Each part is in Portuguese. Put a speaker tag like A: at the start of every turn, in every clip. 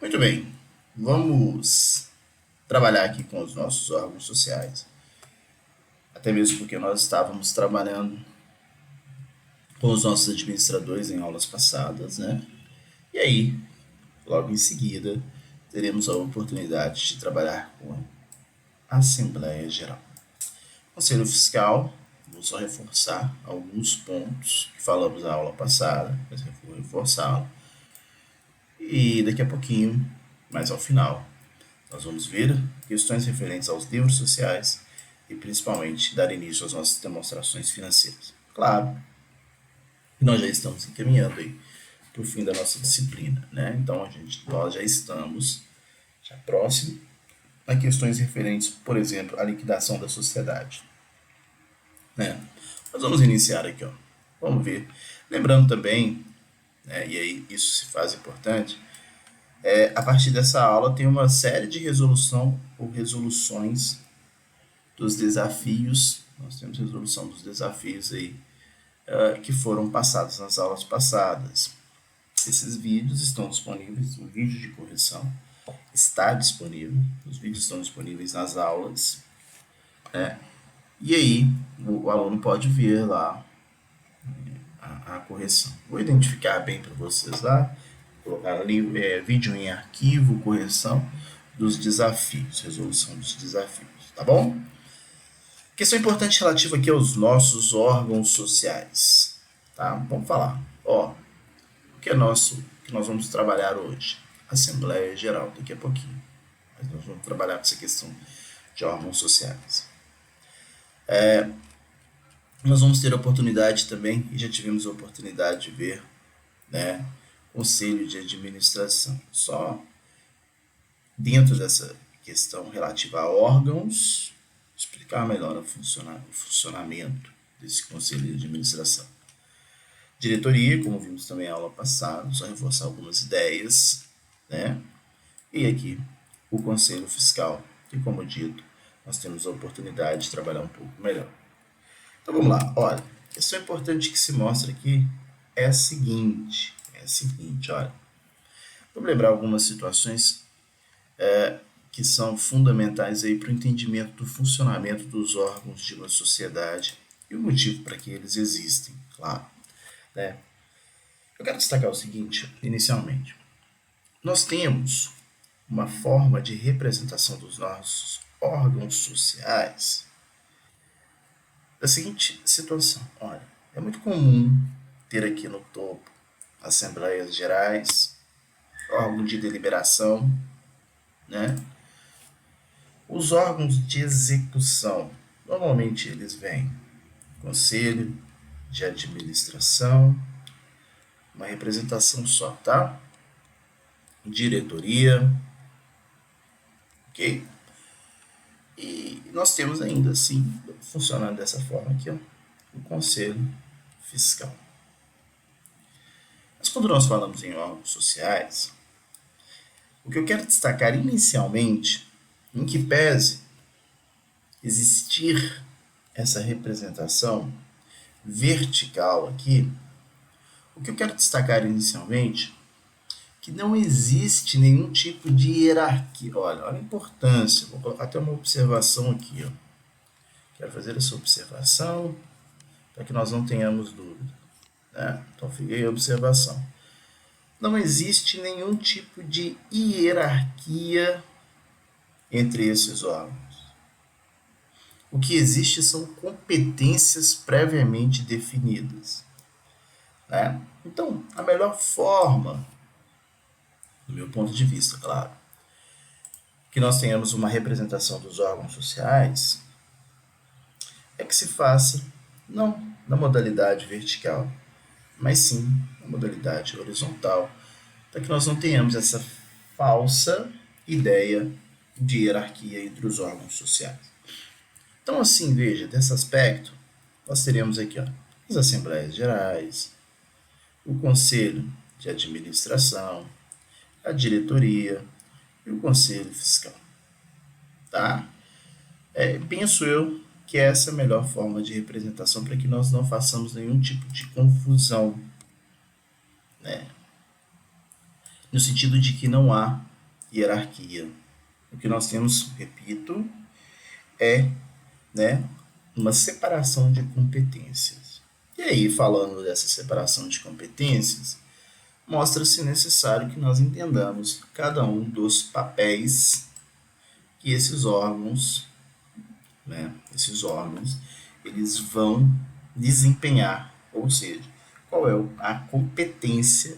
A: Muito bem, vamos trabalhar aqui com os nossos órgãos sociais. Até mesmo porque nós estávamos trabalhando com os nossos administradores em aulas passadas, né? E aí, logo em seguida, teremos a oportunidade de trabalhar com a Assembleia Geral. Conselho Fiscal, vou só reforçar alguns pontos que falamos na aula passada, mas eu vou reforçá-lo. E daqui a pouquinho, mais ao final, nós vamos ver questões referentes aos livros sociais e principalmente dar início às nossas demonstrações financeiras. Claro que nós já estamos encaminhando aí para o fim da nossa disciplina, né? Então nós já estamos já próximo a questões referentes, por exemplo, à liquidação da sociedade, né? Nós vamos iniciar aqui, ó. Vamos ver. Lembrando também, né, e aí isso se faz importante, a partir dessa aula tem uma série de resolução ou resoluções dos desafios. Nós temos resolução dos desafios aí que foram passados nas aulas passadas. Esses vídeos estão disponíveis, o vídeo de correção está disponível, os vídeos estão disponíveis nas aulas, né? E aí o aluno pode ver lá a correção. Vou identificar bem para vocês lá, colocar ali vídeo em arquivo, correção dos desafios, resolução dos desafios, tá bom? Questão importante relativa aqui aos nossos órgãos sociais, tá? Vamos falar, ó, o que é nosso, o que nós vamos trabalhar hoje? Assembleia Geral, daqui a pouquinho. Mas nós vamos trabalhar com essa questão de órgãos sociais. Nós vamos ter a oportunidade também, e já tivemos a oportunidade de ver, né, conselho de administração. Só dentro dessa questão relativa a órgãos, explicar melhor o funcionamento desse conselho de administração. Diretoria, como vimos também na aula passada, só reforçar algumas ideias, né? E aqui o conselho fiscal, que como dito, nós temos a oportunidade de trabalhar um pouco melhor. Então vamos lá, olha, a questão importante que se mostra aqui é a seguinte, olha, vamos lembrar algumas situações que são fundamentais aí para o entendimento do funcionamento dos órgãos de uma sociedade e o motivo para que eles existem, claro, né? Eu quero destacar o seguinte, inicialmente, nós temos uma forma de representação dos nossos órgãos sociais da seguinte situação, olha, é muito comum ter aqui no topo assembleias gerais, órgão de deliberação, né? Os órgãos de execução, normalmente eles vêm conselho de administração, uma representação só, tá? Diretoria, ok? E nós temos ainda assim, funcionando dessa forma aqui, ó, o conselho fiscal. Mas quando nós falamos em órgãos sociais, o que eu quero destacar inicialmente, em que pese existir essa representação vertical aqui, o que eu quero destacar inicialmente que não existe nenhum tipo de hierarquia. Olha a importância, vou colocar até uma observação aqui. Ó. Quero fazer essa observação para que nós não tenhamos dúvida. Né? Então, fica aí a observação. Não existe nenhum tipo de hierarquia entre esses órgãos. O que existe são competências previamente definidas. Né? Então, a melhor forma, do meu ponto de vista, claro, que nós tenhamos uma representação dos órgãos sociais é que se faça não na modalidade vertical, mas sim na modalidade horizontal, para que nós não tenhamos essa falsa ideia de hierarquia entre os órgãos sociais. Então, assim, veja, desse aspecto, nós teremos aqui ó, as Assembleias Gerais, o Conselho de Administração, a Diretoria e o Conselho Fiscal. Tá? Penso eu que essa é a melhor forma de representação para que nós não façamos nenhum tipo de confusão, né? No sentido de que não há hierarquia. O que nós temos, repito, é, né, uma separação de competências. E aí, falando dessa separação de competências, mostra-se necessário que nós entendamos cada um dos papéis que esses órgãos, eles vão desempenhar, ou seja, qual é a competência,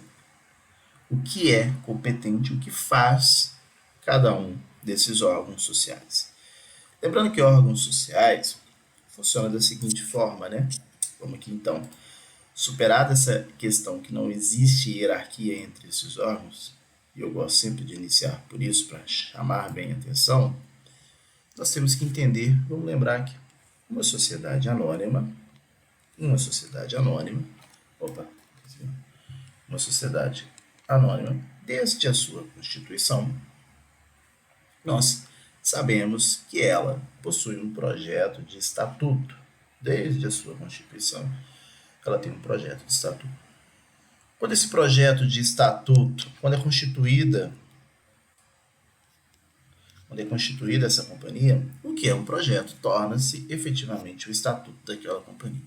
A: o que é competente, o que faz cada um desses órgãos sociais. Lembrando que órgãos sociais funcionam da seguinte forma, né? Vamos aqui então, superada essa questão que não existe hierarquia entre esses órgãos, e eu gosto sempre de iniciar por isso, para chamar bem a atenção, nós temos que entender, vamos lembrar que uma sociedade anônima, uma sociedade anônima, opa, uma sociedade anônima, desde a sua constituição, nós sabemos que ela possui um projeto de estatuto. Desde a sua constituição, ela tem um projeto de estatuto. Quando esse projeto de estatuto, quando é constituída essa companhia, o que é um projeto torna-se efetivamente o estatuto daquela companhia.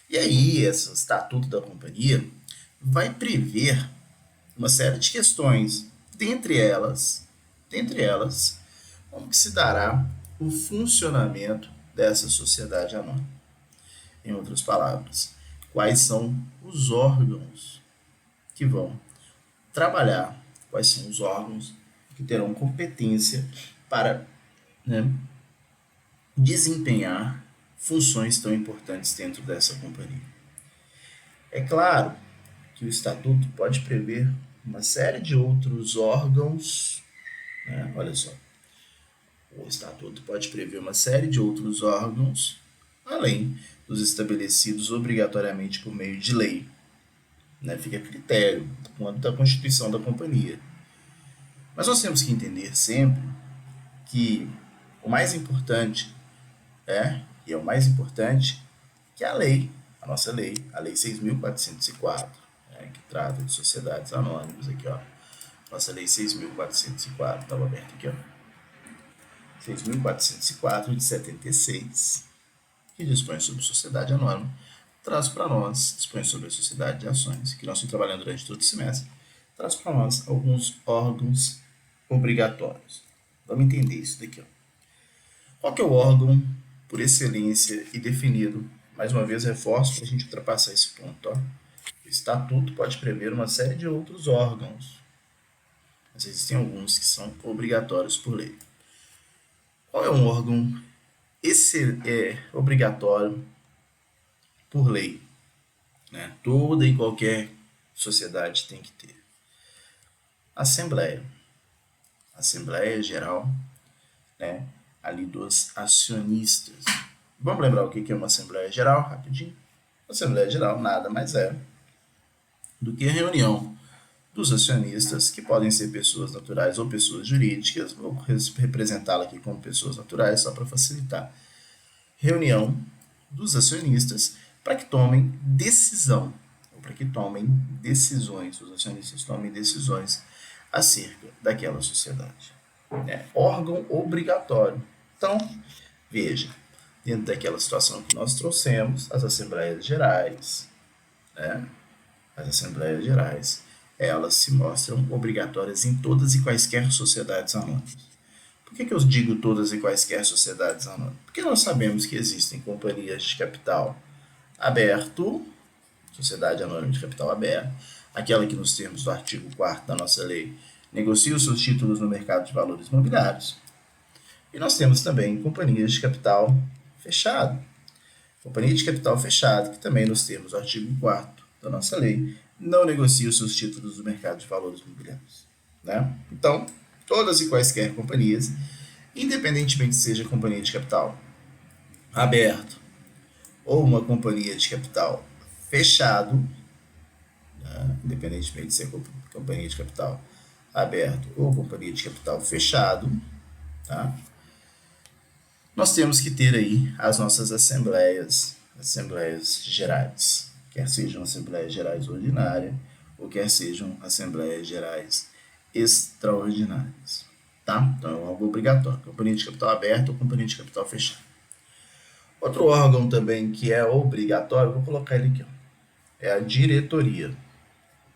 A: E aí, esse estatuto da companhia vai prever uma série de questões, dentre elas, como que se dará o funcionamento dessa sociedade anônima. Em outras palavras, quais são os órgãos que vão trabalhar, quais são os órgãos que terão competência para, né, desempenhar funções tão importantes dentro dessa companhia. É claro que o estatuto pode prever uma série de outros órgãos, né? Olha só, o estatuto pode prever uma série de outros órgãos, além dos estabelecidos obrigatoriamente por meio de lei, né? Fica a critério quanto da constituição da companhia. Mas nós temos que entender sempre que o mais importante e é o mais importante, que a lei, a nossa lei, a Lei 6.404, que trata de sociedades anônimas, aqui, ó. Nossa Lei 6.404, estava aberto aqui, ó. 6.404 de 76, que dispõe sobre sociedade anônima, traz para nós, dispõe sobre a sociedade de ações, que nós estamos trabalhando durante todo o semestre, traz para nós alguns órgãos obrigatórios. Vamos entender isso daqui, ó. Qual que é o órgão por excelência e definido? Mais uma vez, reforço para a gente ultrapassar esse ponto. Ó. O estatuto pode prever uma série de outros órgãos, mas existem alguns que são obrigatórios por lei. Qual é um órgão obrigatório por lei? Né? Toda e qualquer sociedade tem que ter. Assembleia Geral, né? Ali dos acionistas. Vamos lembrar o que é uma Assembleia Geral, rapidinho? Assembleia Geral nada mais é do que a reunião dos acionistas, que podem ser pessoas naturais ou pessoas jurídicas. Vou representá-la aqui como pessoas naturais, só para facilitar. Reunião dos acionistas para que tomem decisão, ou para que tomem decisões, os acionistas tomem decisões acerca daquela sociedade. Órgão obrigatório. Então, veja, dentro daquela situação que nós trouxemos, as Assembleias Gerais, elas se mostram obrigatórias em todas e quaisquer sociedades anônimas. Por que eu digo todas e quaisquer sociedades anônimas? Porque nós sabemos que existem companhias de capital aberto, sociedade anônima de capital aberto, aquela que nos termos do artigo 4º da nossa lei negocia os seus títulos no mercado de valores imobiliários. E nós temos também companhias de capital fechado. Companhia de capital fechado, que também nos termos do artigo 4º da nossa lei, não negocia os seus títulos no mercado de valores imobiliários. Né? Então, todas e quaisquer companhias, independentemente seja companhia de capital aberto ou uma companhia de capital fechado, né? Independentemente de ser companhia de capital aberto ou companhia de capital fechado, tá? Nós temos que ter aí as nossas assembleias gerais, quer sejam assembleias gerais ordinárias ou quer sejam assembleias gerais extraordinárias. Tá? Então é um órgão obrigatório, companhia de capital aberto ou companhia de capital fechado. Outro órgão também que é obrigatório, vou colocar ele aqui, ó, é a diretoria.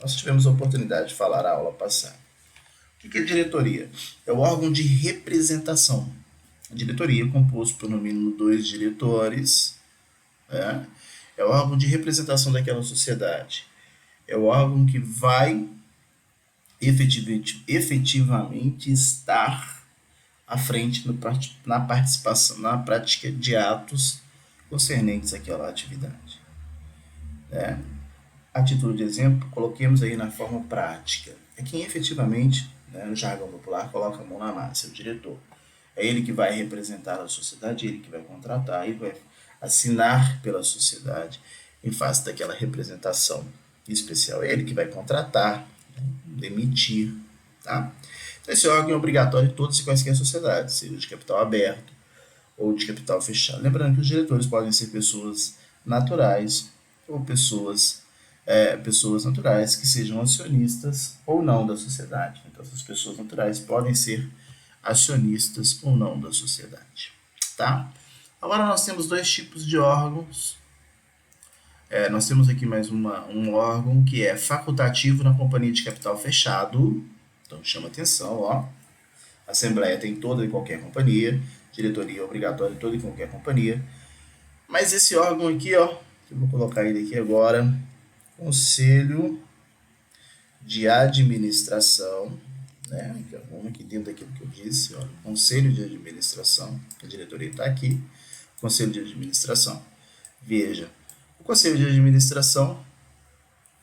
A: Nós tivemos a oportunidade de falar a aula passada. O que é diretoria? É o órgão de representação. A diretoria é composto por no mínimo 2 diretores, né? É o órgão de representação daquela sociedade. É o órgão que vai efetivamente estar à frente na participação, na prática de atos concernentes àquela atividade. Né? A título de exemplo, coloquemos aí na forma prática. É quem efetivamente, né, no jargão popular, coloca a mão na massa, é o diretor. É ele que vai representar a sociedade, ele que vai contratar, ele vai assinar pela sociedade em face daquela representação especial. É ele que vai contratar, demitir. Tá? Então, esse órgão é obrigatório em todas e quaisquer sociedades, seja de capital aberto ou de capital fechado. Lembrando que os diretores podem ser pessoas naturais ou pessoas naturais que sejam acionistas ou não da sociedade. Então, essas pessoas naturais podem ser acionistas ou não da sociedade. Tá? Agora nós temos 2 tipos de órgãos. Nós temos aqui mais um órgão que é facultativo na companhia de capital fechado. Então chama atenção, ó. A Assembleia tem toda e qualquer companhia, diretoria é obrigatória em toda e qualquer companhia. Mas esse órgão aqui, ó, eu vou colocar ele aqui agora, Conselho de Administração, né? Vamos aqui dentro daquilo que eu disse, ó, Conselho de Administração, a diretoria está aqui, Conselho de Administração. Veja, o Conselho de Administração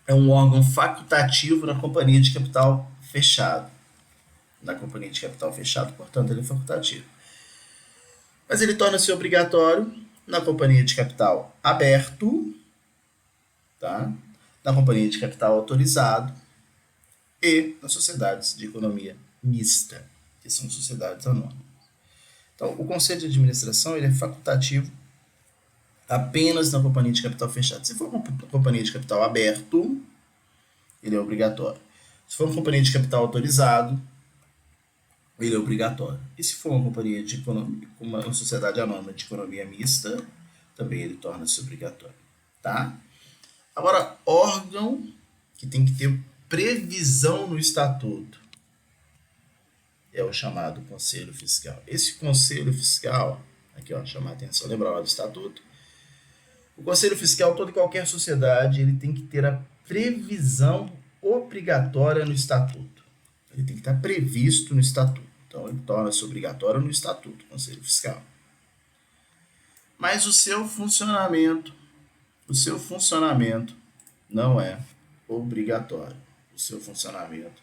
A: é um órgão facultativo na companhia de capital fechado. Na companhia de capital fechado, portanto, ele é facultativo. Mas ele torna-se obrigatório na companhia de capital aberto, tá? Na companhia de capital autorizado e nas sociedades de economia mista, que são sociedades anônimas. Então, o Conselho de Administração ele é facultativo apenas na companhia de capital fechado. Se for uma companhia de capital aberto, ele é obrigatório. Se for uma companhia de capital autorizado, ele é obrigatório. E se for uma companhia de uma sociedade anônima de economia mista, também ele torna-se obrigatório. Tá? Agora, órgão que tem que ter previsão no estatuto é o chamado Conselho Fiscal. Esse Conselho Fiscal, aqui ó, chamar a atenção, lembra lá do estatuto? O Conselho Fiscal, toda e qualquer sociedade, ele tem que ter a previsão obrigatória no estatuto. Ele tem que estar previsto no estatuto. Então, ele torna-se obrigatório no estatuto, o Conselho Fiscal. Mas o seu funcionamento não é obrigatório. O seu funcionamento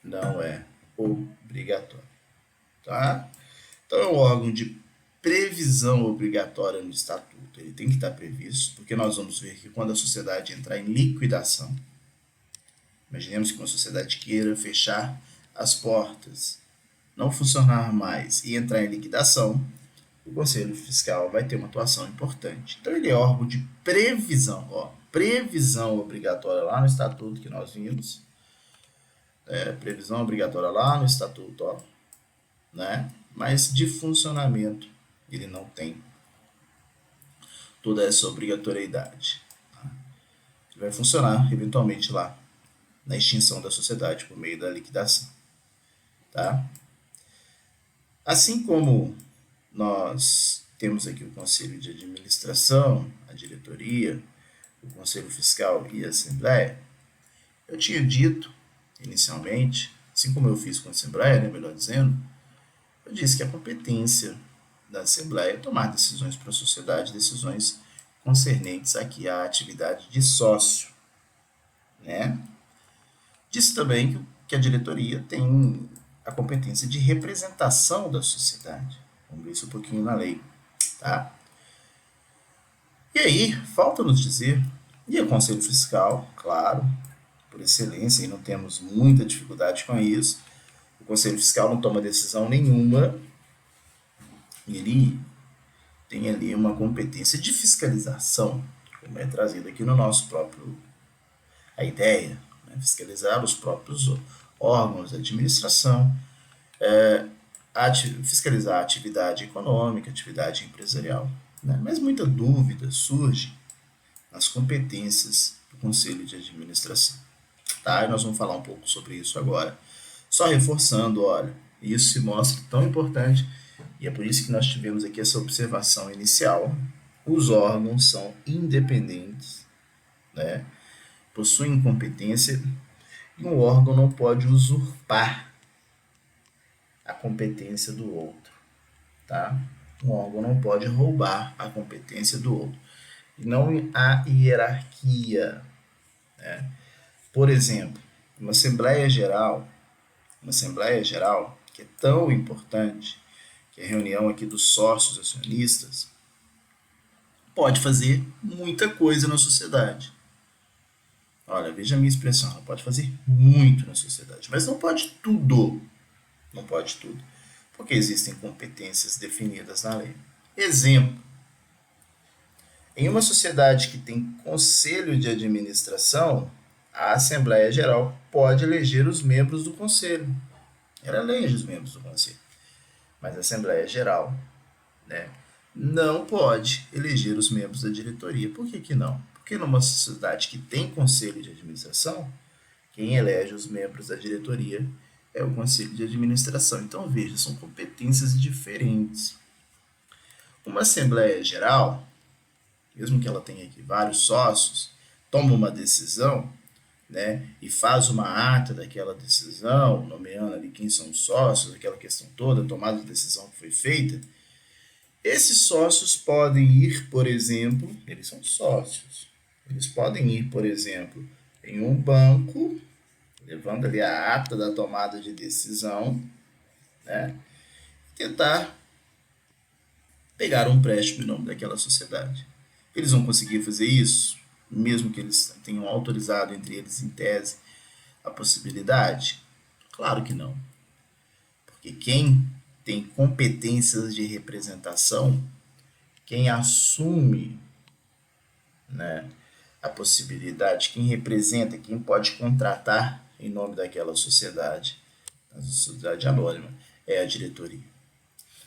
A: não é obrigatório. Tá? Então, é um órgão de previsão obrigatória no estatuto. Ele tem que estar previsto, porque nós vamos ver que quando a sociedade entrar em liquidação, imaginemos que uma sociedade queira fechar as portas, não funcionar mais e entrar em liquidação, o Conselho Fiscal vai ter uma atuação importante. Então, ele é órgão de previsão, ó, previsão obrigatória lá no estatuto que nós vimos, previsão obrigatória lá no estatuto, ó, né? Mas de funcionamento ele não tem toda essa obrigatoriedade. Tá? Ele vai funcionar eventualmente lá na extinção da sociedade por meio da liquidação. Tá? Assim como nós temos aqui o Conselho de Administração, a diretoria, o Conselho Fiscal e a Assembleia, eu tinha dito inicialmente, assim como eu fiz com a Assembleia, né, melhor dizendo, eu disse que a competência da Assembleia é tomar decisões para a sociedade, decisões concernentes aqui à atividade de sócio. Né? Disse também que a diretoria tem a competência de representação da sociedade. Vamos ver isso um pouquinho na lei. Tá? E aí, falta nos dizer, e o Conselho Fiscal, claro, por excelência, e não temos muita dificuldade com isso, o Conselho Fiscal não toma decisão nenhuma, ele tem ali uma competência de fiscalização, como é trazido aqui no nosso próprio, a ideia, né? Fiscalizar os próprios órgãos de administração, fiscalizar a atividade econômica, atividade empresarial, né? Mas muita dúvida surge nas competências do Conselho de Administração. Tá? E nós vamos falar um pouco sobre isso agora. Só reforçando, olha, isso se mostra tão importante e é por isso que nós tivemos aqui essa observação inicial. Os órgãos são independentes, né? Possuem competência e um órgão não pode usurpar a competência do outro, tá? Um órgão não pode roubar a competência do outro. E não há hierarquia, né? Por exemplo, uma Assembleia Geral, que é tão importante, que é a reunião aqui dos sócios acionistas, pode fazer muita coisa na sociedade. Olha, veja a minha expressão, ela pode fazer muito na sociedade, mas não pode tudo. Não pode tudo, porque existem competências definidas na lei. Exemplo, em uma sociedade que tem conselho de administração, a Assembleia Geral pode eleger os membros do conselho. Ela elege os membros do conselho. Mas a Assembleia Geral, né, não pode eleger os membros da diretoria. Por que não? Porque numa sociedade que tem conselho de administração, quem elege os membros da diretoria é o conselho de administração. Então, veja, são competências diferentes. Uma Assembleia Geral, mesmo que ela tenha aqui vários sócios, toma uma decisão, né, e faz uma ata daquela decisão, nomeando ali quem são os sócios, aquela questão toda, tomada de decisão que foi feita. Esses sócios podem ir, por exemplo, eles são sócios, eles podem ir, por exemplo, em um banco, levando ali a ata da tomada de decisão, né, tentar pegar um empréstimo em nome daquela sociedade. Eles vão conseguir fazer isso, mesmo que eles tenham autorizado entre eles, em tese, a possibilidade? Claro que não. Porque quem tem competências de representação, quem assume, né, a possibilidade, quem representa, quem pode contratar em nome daquela sociedade, a sociedade anônima, é a diretoria.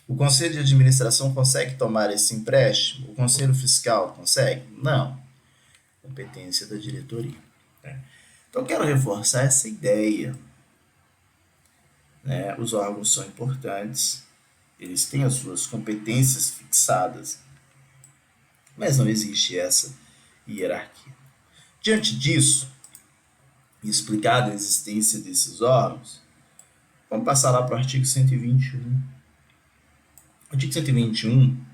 A: O conselho de administração consegue tomar esse empréstimo? O conselho fiscal consegue? Não. Competência da diretoria, né? Então, eu quero reforçar essa ideia, né? Os órgãos são importantes, eles têm as suas competências fixadas, mas não existe essa hierarquia. Diante disso, e explicada a existência desses órgãos, vamos passar lá para o artigo 121. O artigo 121,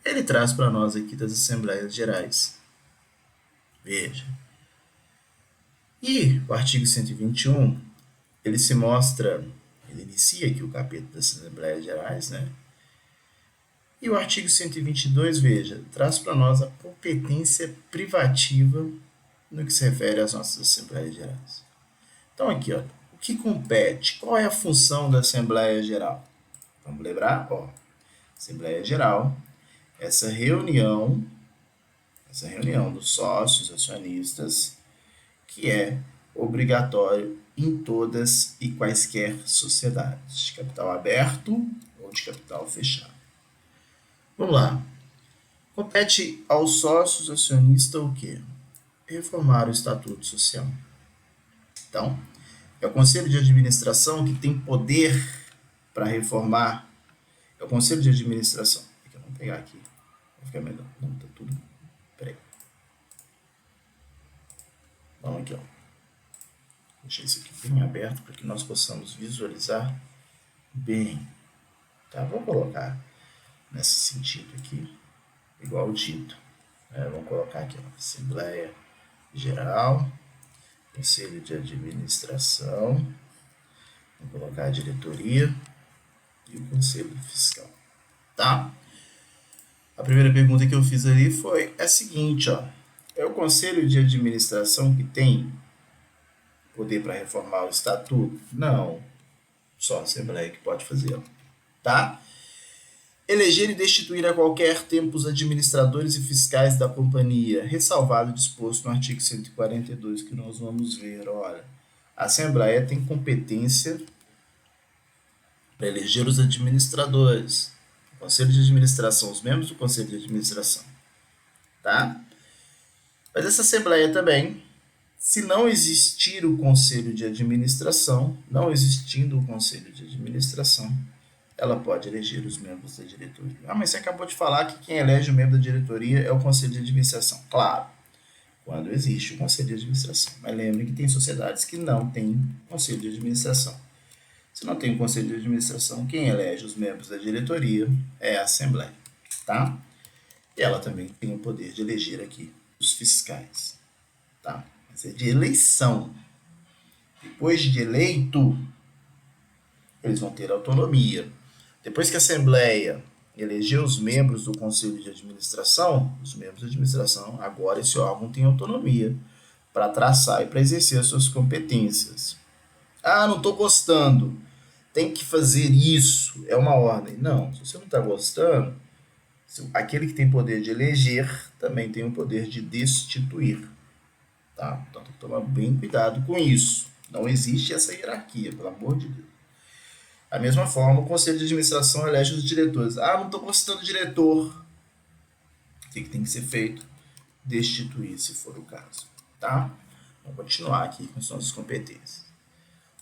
A: ele traz para nós aqui das Assembleias Gerais. Veja. E o artigo 121, ele se mostra, ele inicia aqui o capítulo das Assembleias Gerais, né? E o artigo 122, veja, traz para nós a competência privativa no que se refere às nossas Assembleias Gerais. Então aqui, ó, o que compete? Qual é a função da Assembleia Geral? Vamos lembrar? Ó, Assembleia Geral, essa reunião dos sócios, acionistas, que é obrigatório em todas e quaisquer sociedades, de capital aberto ou de capital fechado. Vamos lá. Compete aos sócios acionistas o quê? Reformar o Estatuto Social. Então, é o Conselho de Administração que tem poder para reformar. É o Conselho de Administração. Vamos pegar aqui. Vai ficar melhor. Não, tá tudo. Peraí. Vamos aqui, ó. Deixar isso aqui bem aberto para que nós possamos visualizar bem. Tá? Vou colocar nesse sentido aqui, igual dito. Vamos colocar aqui, ó, Assembleia Geral, Conselho de Administração, vamos colocar a diretoria e o Conselho Fiscal. Tá? A primeira pergunta que eu fiz ali foi a seguinte, ó. É o Conselho de Administração que tem poder para reformar o Estatuto? Não. Só a Assembleia que pode fazer. Tá? Eleger e destituir a qualquer tempo os administradores e fiscais da companhia, ressalvado o disposto no artigo 142, que nós vamos ver. Olha, A Assembleia tem competência para eleger os administradores, o Conselho de Administração, os membros do Conselho de Administração, tá? Mas essa Assembleia também, se não existir o Conselho de Administração, não existindo o Conselho de Administração, ela pode eleger os membros da diretoria. Ah, mas você acabou de falar que quem elege o membro da diretoria é o Conselho de Administração. Claro, quando existe o Conselho de Administração. Mas lembre que tem sociedades que não têm Conselho de Administração. Se não tem o Conselho de Administração, quem elege os membros da diretoria é a Assembleia, tá? E ela também tem o poder de eleger aqui os fiscais, tá? Mas é de eleição. Depois de eleito, eles vão ter autonomia. Depois que a Assembleia elegeu os membros do Conselho de Administração, os membros da administração, agora esse órgão tem autonomia para traçar e para exercer as suas competências. Ah, não estou gostando, tem que fazer isso, é uma ordem. Não, se você não está gostando, aquele que tem poder de eleger também tem o poder de destituir. Tá? Então tem que tomar bem cuidado com isso. Não existe essa hierarquia, pelo amor de Deus. Da mesma forma, o Conselho de Administração elege os diretores. Ah, não estou gostando do diretor. O que tem que ser feito? Destituir, se for o caso. Tá? Vamos continuar aqui com as nossas competências.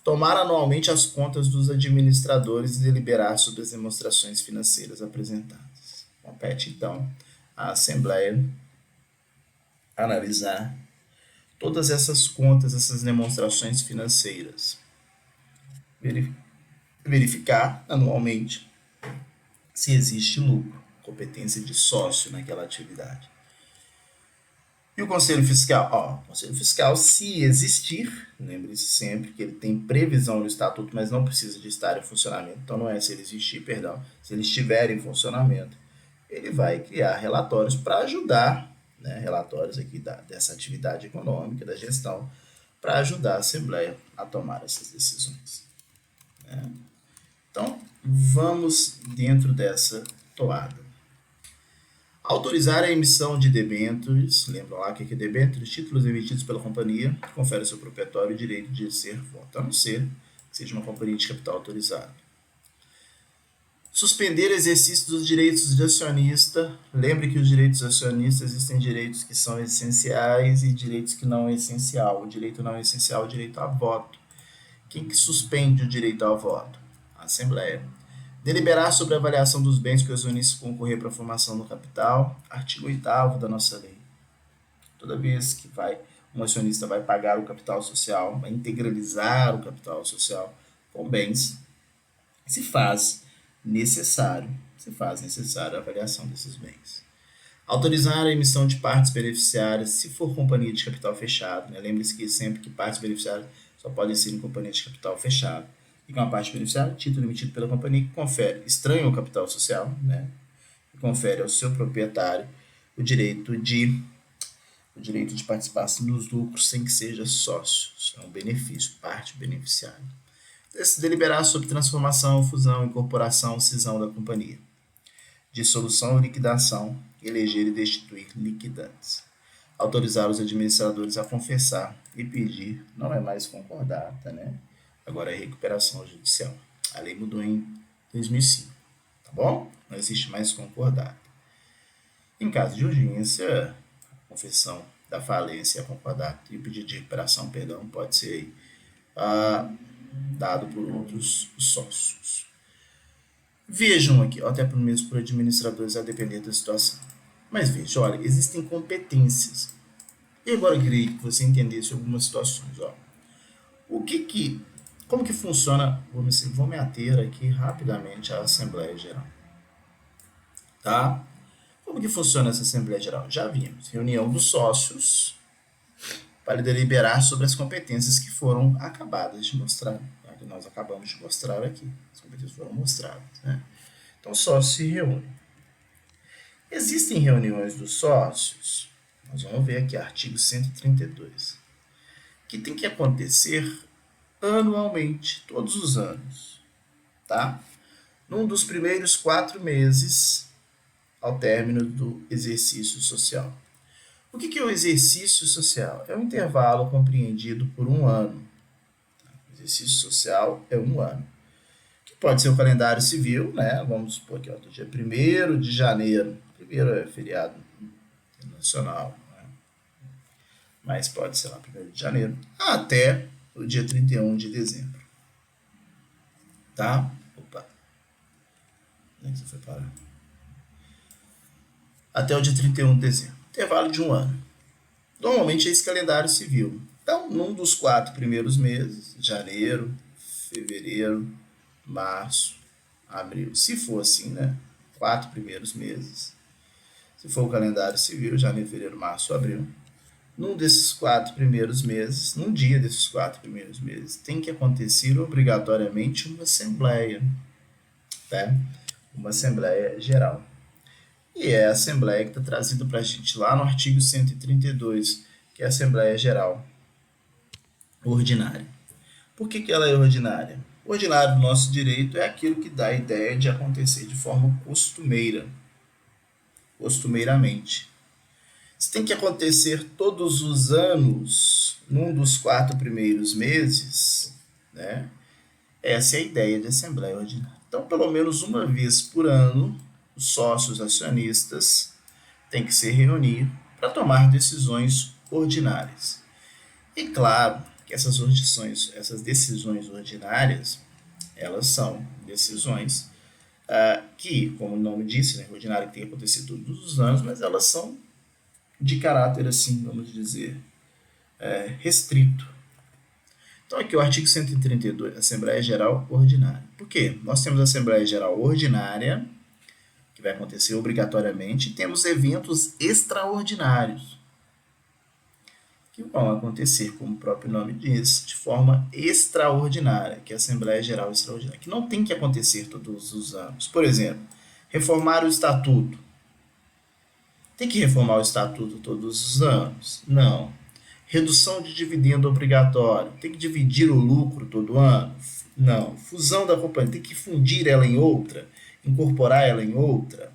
A: Tomar anualmente as contas dos administradores e deliberar sobre as demonstrações financeiras apresentadas. Compete, então, à Assembleia analisar todas essas contas, essas demonstrações financeiras. Verificar anualmente se existe lucro, competência de sócio naquela atividade. E o Conselho Fiscal? O Conselho Fiscal, se existir, lembre-se sempre que ele tem previsão no estatuto, mas não precisa de estar em funcionamento. Então não é se ele existir, perdão, se ele estiver em funcionamento, ele vai criar relatórios para ajudar, né, relatórios aqui dessa atividade econômica, da gestão, para ajudar a Assembleia a tomar essas decisões. Né? Então, vamos dentro dessa toada. Autorizar a emissão de debêntures, lembram lá o que é debêntures? Títulos emitidos pela companhia que confere ao seu proprietário o direito de ser voto, a não ser que seja uma companhia de capital autorizada. Suspender exercício dos direitos de acionista. Lembre que os direitos acionistas existem direitos que são essenciais e direitos que não é essencial. O direito não é essencial é o direito a voto. Quem que suspende o direito ao voto? A Assembleia. Deliberar sobre a avaliação dos bens que o acionista concorrer para a formação do capital. Artigo 8º da nossa lei. Toda vez que um acionista vai pagar o capital social, vai integralizar o capital social com bens, se faz necessário a avaliação desses bens. Autorizar a emissão de partes beneficiárias se for companhia de capital fechado. Né? Lembre-se que sempre que partes beneficiárias só podem ser em companhia de capital fechado. E com a parte beneficiária, título emitido pela companhia que confere, estranho ao capital social, né? E confere ao seu proprietário o direito de participação nos lucros sem que seja sócio. Isso é um benefício, parte beneficiária. Deliberar sobre transformação, fusão, incorporação, cisão da companhia. Dissolução e liquidação, eleger e destituir liquidantes. Autorizar os administradores a confessar e pedir, não é mais concordata, né? Agora é recuperação judicial. A lei mudou em 2005, tá bom? Não existe mais concordata. Em caso de urgência, a confissão da falência, a concordata e o pedido de recuperação, perdão, pode ser dado por outros sócios. Vejam aqui, até mesmo por administradores, a depender da situação. Mas vejam, olha, existem competências. E agora eu queria que você entendesse algumas situações. Como que funciona? Vou me ater aqui rapidamente à Assembleia Geral. Tá? Como que funciona essa Assembleia Geral? Já vimos. Reunião dos sócios para deliberar sobre as competências que foram acabadas de mostrar. Que nós acabamos de mostrar aqui. As competências foram mostradas. Né? Então, os sócios se reúnem. Existem reuniões dos sócios, nós vamos ver aqui, artigo 132, que tem que acontecer anualmente, todos os anos, tá? Num dos primeiros 4 meses ao término do exercício social. O que é o exercício social? É um intervalo compreendido por um ano exercício social é um ano. Que pode ser o calendário civil, né? Vamos supor aqui, ó, do dia 1º de janeiro. Primeiro é feriado nacional, né? Mas pode ser lá 1º de janeiro até o dia 31 de dezembro. Tá? Opa. Onde é que você foi parar? Até o dia 31 de dezembro. Intervalo de um ano. Normalmente é esse calendário civil. Então, num dos 4 primeiros meses, janeiro, fevereiro, março, abril, se for assim, né? 4 primeiros meses. Se for o calendário civil, janeiro, fevereiro, março, abril. Num desses 4 primeiros meses, num dia desses 4 primeiros meses, tem que acontecer obrigatoriamente uma assembleia, tá? Uma assembleia geral. E é a assembleia que está trazida para a gente lá no artigo 132, que é a Assembleia Geral Ordinária. Por que ela é ordinária? O ordinário do nosso direito é aquilo que dá a ideia de acontecer de forma costumeira, costumeiramente. Isso tem que acontecer todos os anos, num dos 4 primeiros meses, né? Essa é a ideia de Assembleia Ordinária. Então, pelo menos uma vez por ano, os sócios acionistas têm que se reunir para tomar decisões ordinárias. E claro que essas decisões ordinárias, elas são decisões que, como o nome disse, né, ordinária que tem que acontecer todos os anos, mas elas são de caráter, assim, vamos dizer, restrito. Então aqui o artigo 132, Assembleia Geral Ordinária. Por quê? Nós temos a Assembleia Geral Ordinária, que vai acontecer obrigatoriamente, e temos eventos extraordinários, que vão acontecer, como o próprio nome diz, de forma extraordinária, que é a Assembleia Geral Extraordinária, que não tem que acontecer todos os anos. Por exemplo, reformar o Estatuto. Tem que reformar o Estatuto todos os anos? Não. Redução de dividendo obrigatório. Tem que dividir o lucro todo ano? Não. Fusão da companhia. Tem que fundir ela em outra? Incorporar ela em outra?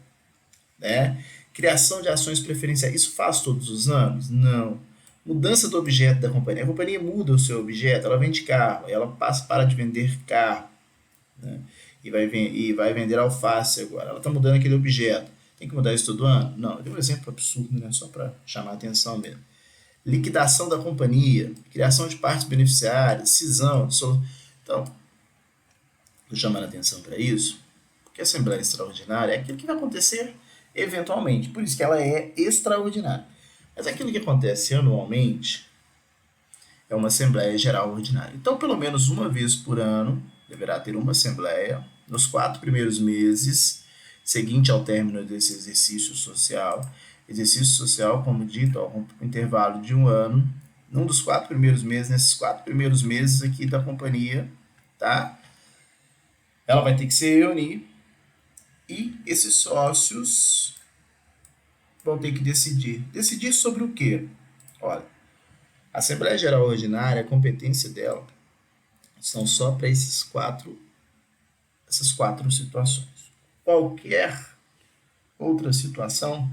A: Né? Criação de ações preferenciais. Isso faz todos os anos? Não. Mudança do objeto da companhia. A companhia muda o seu objeto, ela vende carro, ela para de vender carro, né? E vai vender alface agora. Ela está mudando aquele objeto. Tem que mudar isso todo ano? Não, eu dei um exemplo absurdo, né? Só para chamar a atenção mesmo. Liquidação da companhia, criação de partes beneficiárias, cisão. Então, estou chamando a atenção para isso, porque a Assembleia Extraordinária é aquilo que vai acontecer eventualmente, por isso que ela é extraordinária. Mas aquilo que acontece anualmente é uma Assembleia Geral Ordinária. Então, pelo menos uma vez por ano, deverá ter uma Assembleia, nos 4 primeiros meses, seguinte ao término desse exercício social. Exercício social, como dito, ó, um intervalo de um ano, num dos 4 primeiros meses, nesses 4 primeiros meses aqui da companhia, tá? Ela vai ter que se reunir e esses sócios vão ter que decidir. Decidir sobre o quê? Olha, a Assembleia Geral Ordinária, a competência dela são só para essas quatro situações. Qualquer outra situação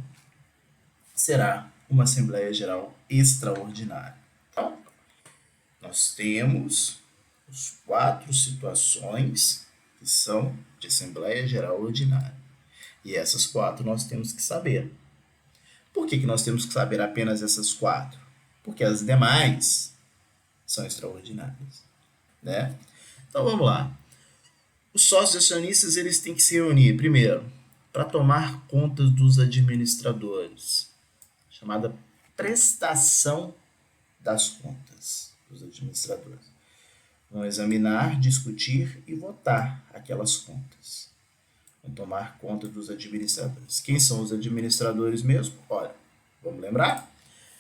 A: será uma Assembleia Geral Extraordinária. Então, nós temos as 4 situações que são de Assembleia Geral Ordinária. E essas 4 nós temos que saber. Por que nós temos que saber apenas essas 4? Porque as demais são extraordinárias, né? Então vamos lá. Os sócios acionistas eles têm que se reunir, primeiro, para tomar contas dos administradores, chamada prestação das contas dos administradores. Vão examinar, discutir e votar aquelas contas. Vão tomar conta dos administradores. Quem são os administradores mesmo? Olha, vamos lembrar?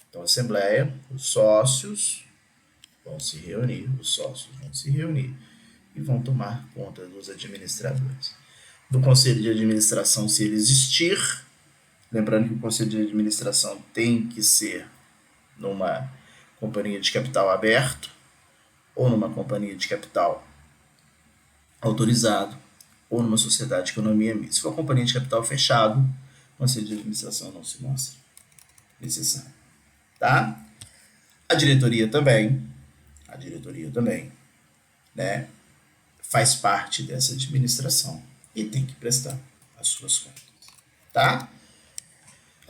A: Então, a Assembleia, os sócios vão se reunir e vão tomar conta dos administradores. Do Conselho de Administração, se ele existir, lembrando que o Conselho de Administração tem que ser numa companhia de capital aberto ou numa companhia de capital autorizado ou numa sociedade de economia mista. Se for companhia de capital fechado, o Conselho de Administração não se mostra necessário. Tá? A diretoria também, né, faz parte dessa administração e tem que prestar as suas contas, tá?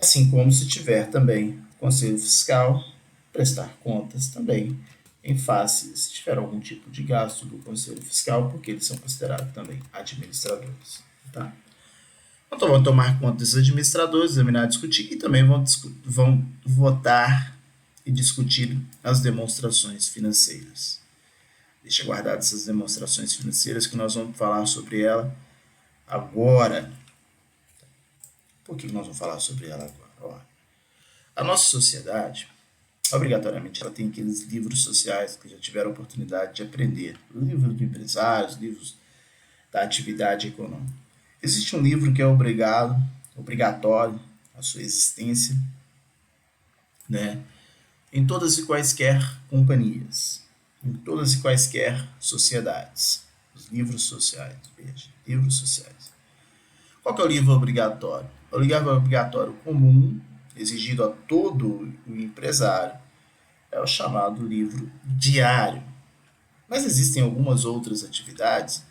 A: Assim como se tiver também conselho fiscal, prestar contas também em face se tiver algum tipo de gasto do conselho fiscal, porque eles são considerados também administradores, tá? Então vão tomar conta desses administradores, examinar, discutir e também vão votar e discutir as demonstrações financeiras. Deixa guardar essas demonstrações financeiras que nós vamos falar sobre ela agora. Por que nós vamos falar sobre ela agora? Ó, a nossa sociedade, obrigatoriamente, ela tem aqueles livros sociais que já tiveram oportunidade de aprender. Livros de empresários, livros da atividade econômica. Existe um livro que é obrigatório a sua existência, né, em todas e quaisquer companhias, em todas e quaisquer sociedades. Os livros sociais, veja, livros sociais. Qual que é o livro obrigatório? O livro obrigatório comum, exigido a todo o empresário, é o chamado livro diário. Mas existem algumas outras atividades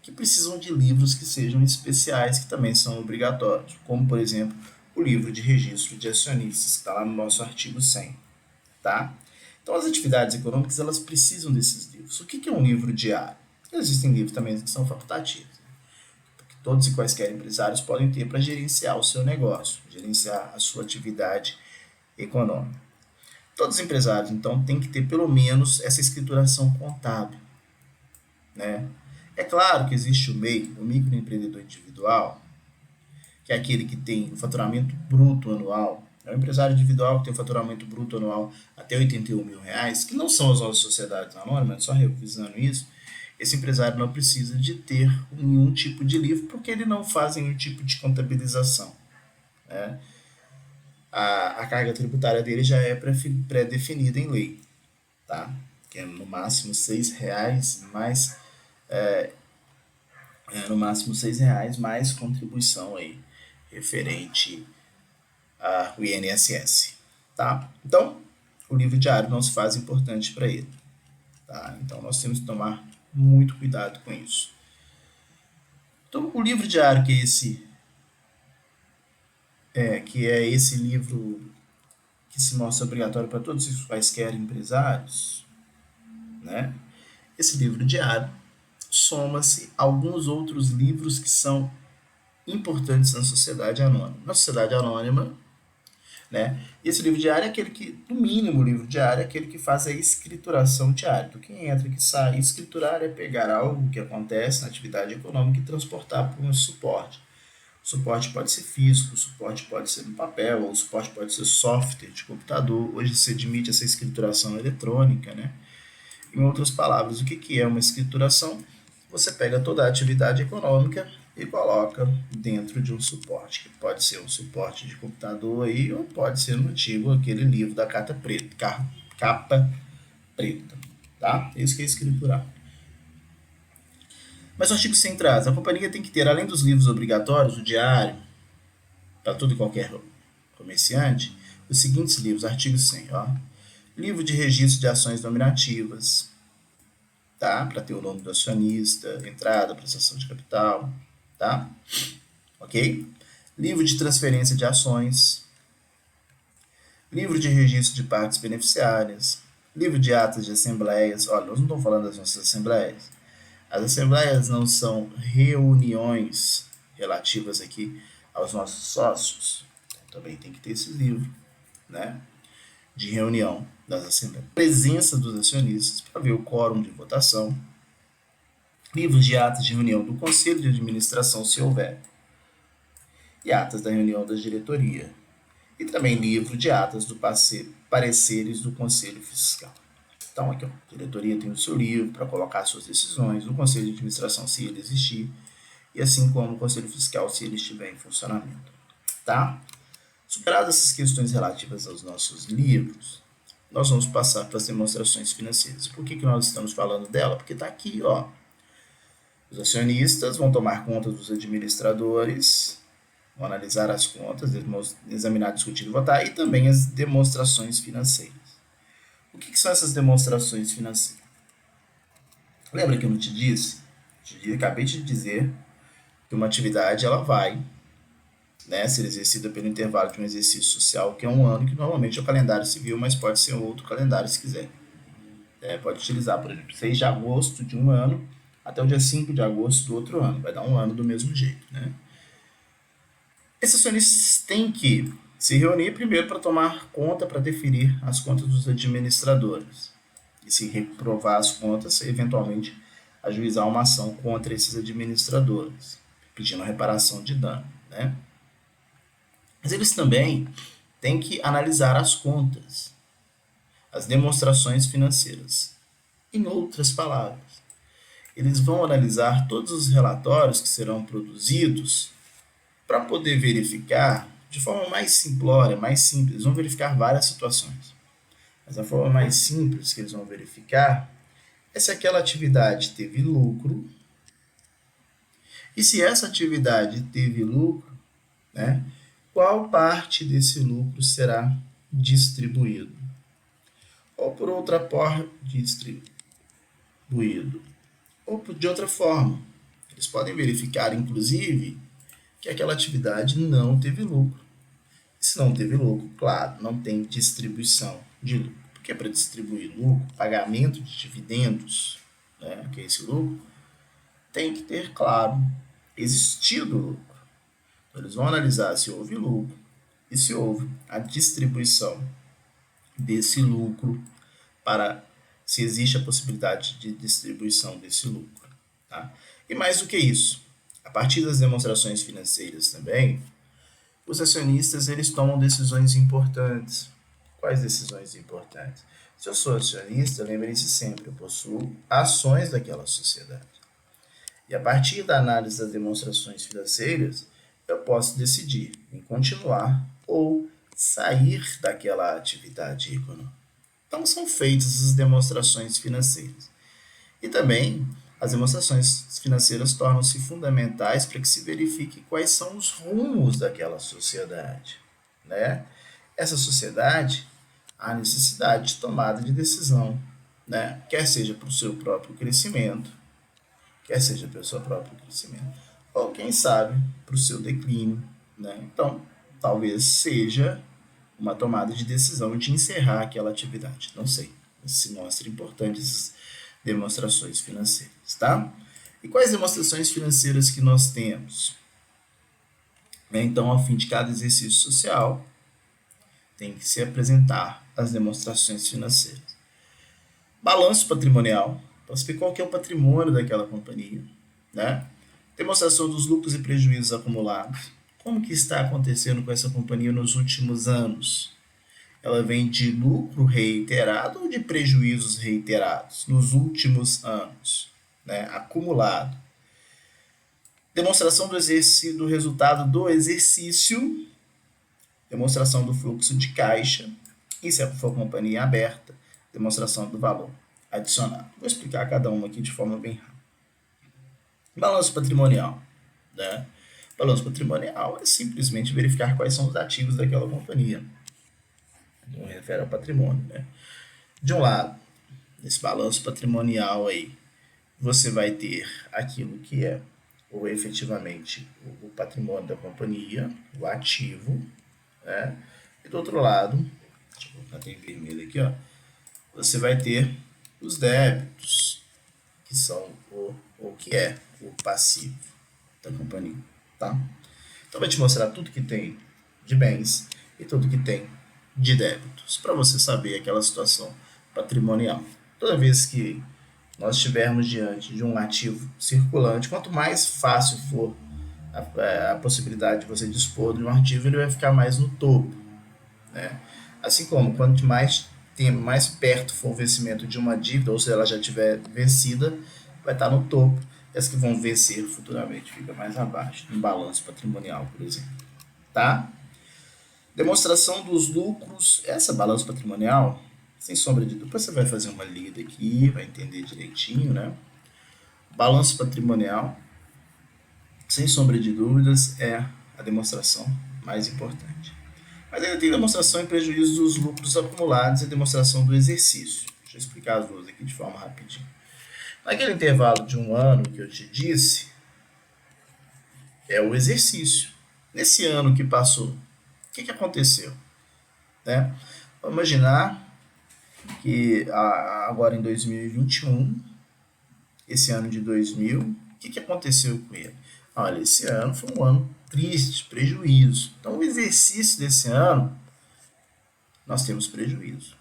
A: que precisam de livros que sejam especiais, que também são obrigatórios, como, por exemplo, o livro de registro de acionistas, que está lá no nosso artigo 100. Tá? Então, as atividades econômicas elas precisam desses livros. O que é um livro diário? Existem livros também que são facultativos, porque todos e quaisquer empresários podem ter para gerenciar o seu negócio, gerenciar a sua atividade econômica. Todos os empresários, então, têm que ter pelo menos essa escrituração contábil, né? É claro que existe o MEI, o microempreendedor individual, que é aquele que tem o faturamento bruto anual. É um empresário individual que tem o faturamento bruto anual até R$ 81.000, que não são as nossas sociedades anônimas, só revisando isso. Esse empresário não precisa de ter nenhum tipo de livro, porque ele não faz nenhum tipo de contabilização, né? A carga tributária dele já é pré-definida em lei, tá? Que é no máximo R$ 6 mais no máximo R$ 6 mais contribuição aí referente ao INSS, tá? Então, o livro diário não se faz importante para ele, tá? Então, nós temos que tomar muito cuidado com isso. Então, o livro diário que é esse livro que se mostra obrigatório para todos os quaisquer empresários, né? Esse livro diário soma-se a alguns outros livros que são importantes na sociedade anônima. Na sociedade anônima, né? Esse livro diário é aquele que, no mínimo, o livro diário é aquele que faz a escrituração diária. Então, quem entra, que sai, escriturar é pegar algo que acontece na atividade econômica e transportar para um suporte. O suporte pode ser físico, o suporte pode ser no papel, ou o suporte pode ser software de computador. Hoje se admite essa escrituração eletrônica, né? Em outras palavras, o que é uma escrituração? Você pega toda a atividade econômica e coloca dentro de um suporte, que pode ser um suporte de computador aí, ou pode ser no antigo aquele livro da capa preta, tá? Isso que é escriturar. Mas o artigo 100 traz, a companhia tem que ter, além dos livros obrigatórios, o diário, para todo e qualquer comerciante, os seguintes livros, artigo 100, ó. Livro de registro de ações nominativas, tá? Para ter o nome do acionista, entrada, prestação de capital, tá? Ok? Livro de transferência de ações, livro de registro de partes beneficiárias, livro de atas de assembleias. Olha, nós não estamos falando das nossas assembleias. As assembleias não são reuniões relativas aqui aos nossos sócios. Então, também tem que ter esse livro, né? De reunião das assembleias. Presença dos acionistas para ver o quórum de votação. Livros de atas de reunião do conselho de administração, se houver. E atas da reunião da diretoria. E também livro de atas do pareceres do conselho fiscal. Então, aqui, ó, a diretoria tem o seu livro para colocar suas decisões, o conselho de administração, se ele existir, e assim como o conselho fiscal, se ele estiver em funcionamento. Tá? Superadas essas questões relativas aos nossos livros, nós vamos passar para as demonstrações financeiras. Por que nós estamos falando dela? Porque está aqui, ó. Os acionistas vão tomar conta dos administradores, vão analisar as contas, examinar, discutir e votar, e também as demonstrações financeiras. O que são essas demonstrações financeiras? Lembra que eu não te disse? Acabei de dizer que uma atividade ela vai, né, ser exercida pelo intervalo de um exercício social, que é um ano, que normalmente é o calendário civil, mas pode ser outro calendário se quiser. Pode utilizar, por exemplo, 6 de agosto de um ano até o dia 5 de agosto do outro ano. Vai dar um ano do mesmo jeito. Né? Esses acionistas têm que se reunir primeiro para tomar conta, para definir as contas dos administradores. E se reprovar as contas, eventualmente ajuizar uma ação contra esses administradores, pedindo reparação de dano. Né? Mas eles também têm que analisar as contas, as demonstrações financeiras. Em outras palavras, eles vão analisar todos os relatórios que serão produzidos para poder verificar de forma mais simplória, mais simples. Eles vão verificar várias situações. Mas a forma mais simples que eles vão verificar é se aquela atividade teve lucro. E se essa atividade teve lucro, né, qual parte desse lucro será distribuído? Ou por outra forma, distribuído. Ou de outra forma. Eles podem verificar, inclusive, que aquela atividade não teve lucro. Se não teve lucro, claro, não tem distribuição de lucro. Porque para distribuir lucro, pagamento de dividendos, né, que é esse lucro, tem que ter, claro, existido lucro. Então, eles vão analisar se houve lucro e se houve a distribuição desse lucro para se existe a possibilidade de distribuição desse lucro. Tá? E mais do que isso, a partir das demonstrações financeiras também, os acionistas eles tomam decisões importantes. Quais decisões importantes? Se eu sou acionista, lembre-se sempre, eu possuo ações daquela sociedade. E a partir da análise das demonstrações financeiras, eu posso decidir em continuar ou sair daquela atividade econômica. Então são feitas as demonstrações financeiras. E também as demonstrações financeiras tornam-se fundamentais para que se verifique quais são os rumos daquela sociedade. Né? Essa sociedade há necessidade de tomada de decisão, né? Quer seja para o seu próprio crescimento, quer seja pelo seu próprio crescimento, ou quem sabe para o seu declínio. Né? Então, talvez seja uma tomada de decisão de encerrar aquela atividade. Não sei, se mostra importante essas demonstrações financeiras, tá? E quais demonstrações financeiras que nós temos? Então, ao fim de cada exercício social, tem que se apresentar as demonstrações financeiras. Balanço patrimonial, para saber qual que é o patrimônio daquela companhia, né? Demonstração dos lucros e prejuízos acumulados. Como que está acontecendo com essa companhia nos últimos anos? Ela vem de lucro reiterado ou de prejuízos reiterados nos últimos anos, né? Acumulado. Demonstração do resultado do exercício, demonstração do fluxo de caixa, e se for companhia aberta, demonstração do valor adicionado. Vou explicar cada uma aqui de forma bem rápida. Balanço patrimonial. Né? Balanço patrimonial é simplesmente verificar quais são os ativos daquela companhia. Não refere ao patrimônio. Né? De um lado, nesse balanço patrimonial aí, você vai ter aquilo que é ou efetivamente o patrimônio da companhia, o ativo, né? E do outro lado, deixa eu colocar em vermelho aqui, ó, você vai ter os débitos, que são o que é o passivo da companhia, tá? Então vai te mostrar tudo que tem de bens e tudo que tem de débitos, para você saber aquela situação patrimonial. Toda vez que nós estivermos diante de um ativo circulante, quanto mais fácil for a possibilidade de você dispor de um ativo, ele vai ficar mais no topo. Né? Assim como quanto mais tempo, mais perto for o vencimento de uma dívida, ou se ela já estiver vencida, vai estar no topo. E as que vão vencer futuramente fica mais abaixo, no balanço patrimonial, por exemplo. Tá? Demonstração dos lucros. Essa balanço patrimonial, sem sombra de dúvida, depois você vai fazer uma lida aqui, vai entender direitinho, né? Balanço patrimonial, sem sombra de dúvidas, é a demonstração mais importante. Mas ainda tem demonstração em prejuízo dos lucros acumulados e demonstração do exercício. Deixa eu explicar as duas aqui de forma rapidinha. Naquele intervalo de um ano que eu te disse, é o exercício. Nesse ano que passou, o que aconteceu? Né? Vamos imaginar que agora em 2021, esse ano de 2000, o que aconteceu com ele? Olha, esse ano foi um ano triste, prejuízo. Então, o exercício desse ano, nós temos prejuízo.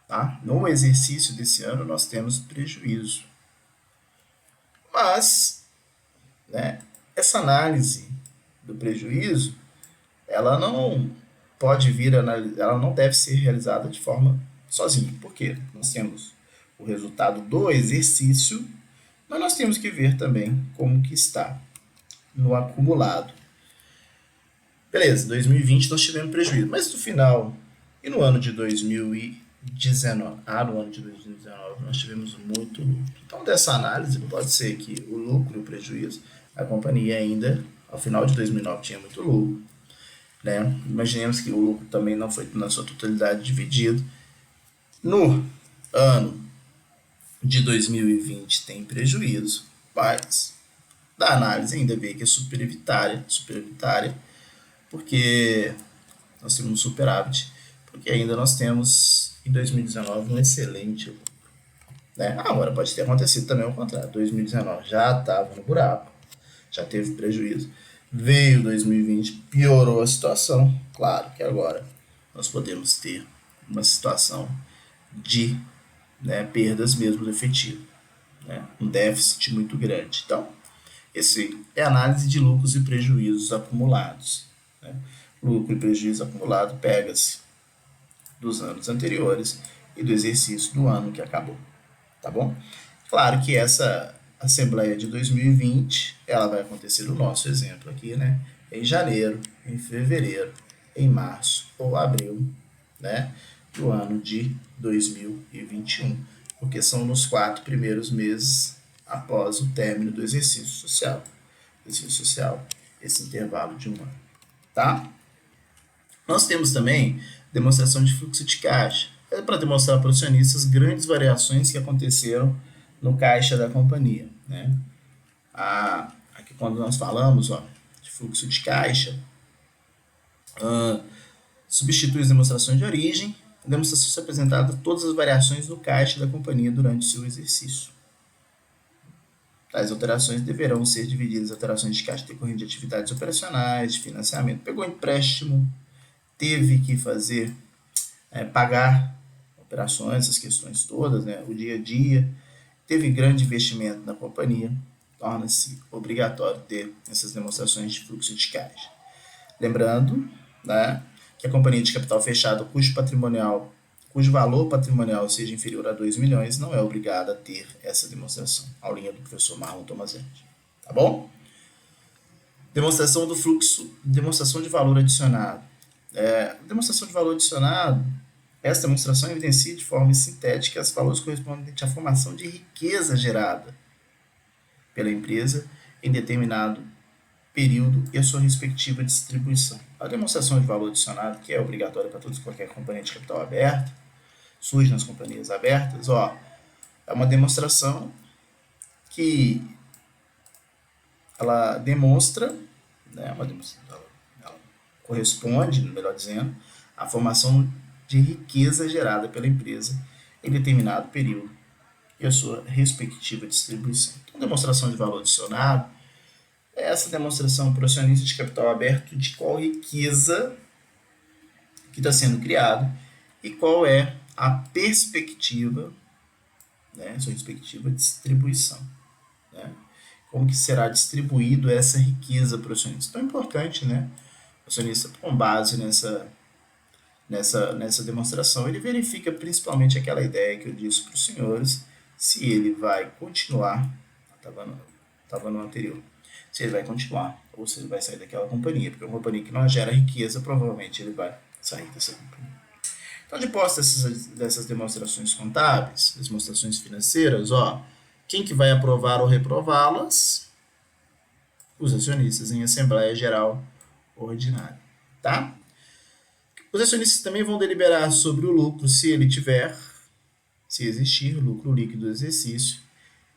A: Tá? No exercício desse ano, nós temos prejuízo. Mas, né, essa análise do prejuízo, ela não pode vir, ela não deve ser realizada de forma sozinha. Por quê? Nós temos o resultado do exercício, mas nós temos que ver também como que está no acumulado. Beleza, 2020 nós tivemos prejuízo, mas no final e no ano de 2019, no ano de 2019 nós tivemos muito lucro. Então dessa análise pode ser que o lucro e o prejuízo, a companhia ainda ao final de 2009 tinha muito lucro, né? Imaginemos que o lucro também não foi na sua totalidade dividido. No ano de 2020 tem prejuízo, mas da análise ainda vê que é superavitária, porque nós temos um superávit, porque ainda nós temos em 2019 um excelente lucro. Né? Agora pode ter acontecido também ao contrário, 2019 já estava no buraco, já teve prejuízo, veio 2020, piorou a situação, claro que agora nós podemos ter uma situação de, né, perdas mesmo do efetivo, né, um déficit muito grande. Então, esse é a análise de lucros e prejuízos acumulados. Né? Lucro e prejuízo acumulado pega-se dos anos anteriores e do exercício do ano que acabou. Tá bom? Claro que essa Assembleia de 2020, ela vai acontecer no nosso exemplo aqui, né? Em janeiro, em fevereiro, em março ou abril, né? Do ano de 2021, porque são nos 4 primeiros meses após o término do exercício social. Exercício social, esse intervalo de um ano, tá? Nós temos também demonstração de fluxo de caixa. É para demonstrar para os acionistas grandes variações que aconteceram no caixa da companhia. Né? Aqui quando nós falamos de fluxo de caixa, substitui as demonstrações de origem, a demonstração se apresenta todas as variações no caixa da companhia durante o seu exercício. Tais alterações deverão ser divididas em alterações de caixa decorrentes de atividades operacionais, de financiamento. Pegou empréstimo, teve que fazer, pagar operações, essas questões todas, né, o dia a dia, teve grande investimento na companhia, torna-se obrigatório ter essas demonstrações de fluxo de caixa. Lembrando, né, que a companhia de capital fechado cujo valor patrimonial seja inferior a 2 milhões, não é obrigada a ter essa demonstração. Aulinha do professor Marlon Tomazenti. Tá bom? Demonstração do fluxo, demonstração de valor adicionado. Demonstração de valor adicionado, essa demonstração evidencia de forma sintética os valores correspondentes à formação de riqueza gerada pela empresa em determinado período e a sua respectiva distribuição. A demonstração de valor adicionado, que é obrigatória para todos e qualquer companhia de capital aberto, surge nas companhias abertas, é uma demonstração que ela demonstra, né, ela corresponde, melhor dizendo, à formação de riqueza gerada pela empresa em determinado período e a sua respectiva distribuição. Então, demonstração de valor adicionado é essa demonstração para o acionista de capital aberto de qual riqueza que está sendo criada e qual é a perspectiva, né, sua respectiva distribuição. Né? Como que será distribuído essa riqueza para o acionista. Então é importante, né, o acionista, com base nessa demonstração, ele verifica principalmente aquela ideia que eu disse para os senhores, se ele vai continuar, estava no anterior, se ele vai continuar ou se ele vai sair daquela companhia, porque uma companhia que não gera riqueza, provavelmente ele vai sair dessa companhia. Então, depois dessas demonstrações contábeis, demonstrações financeiras, quem que vai aprovar ou reprová-las? Os acionistas em Assembleia Geral Ordinária, tá? Os acionistas também vão deliberar sobre o lucro, se ele tiver, se existir lucro líquido do exercício,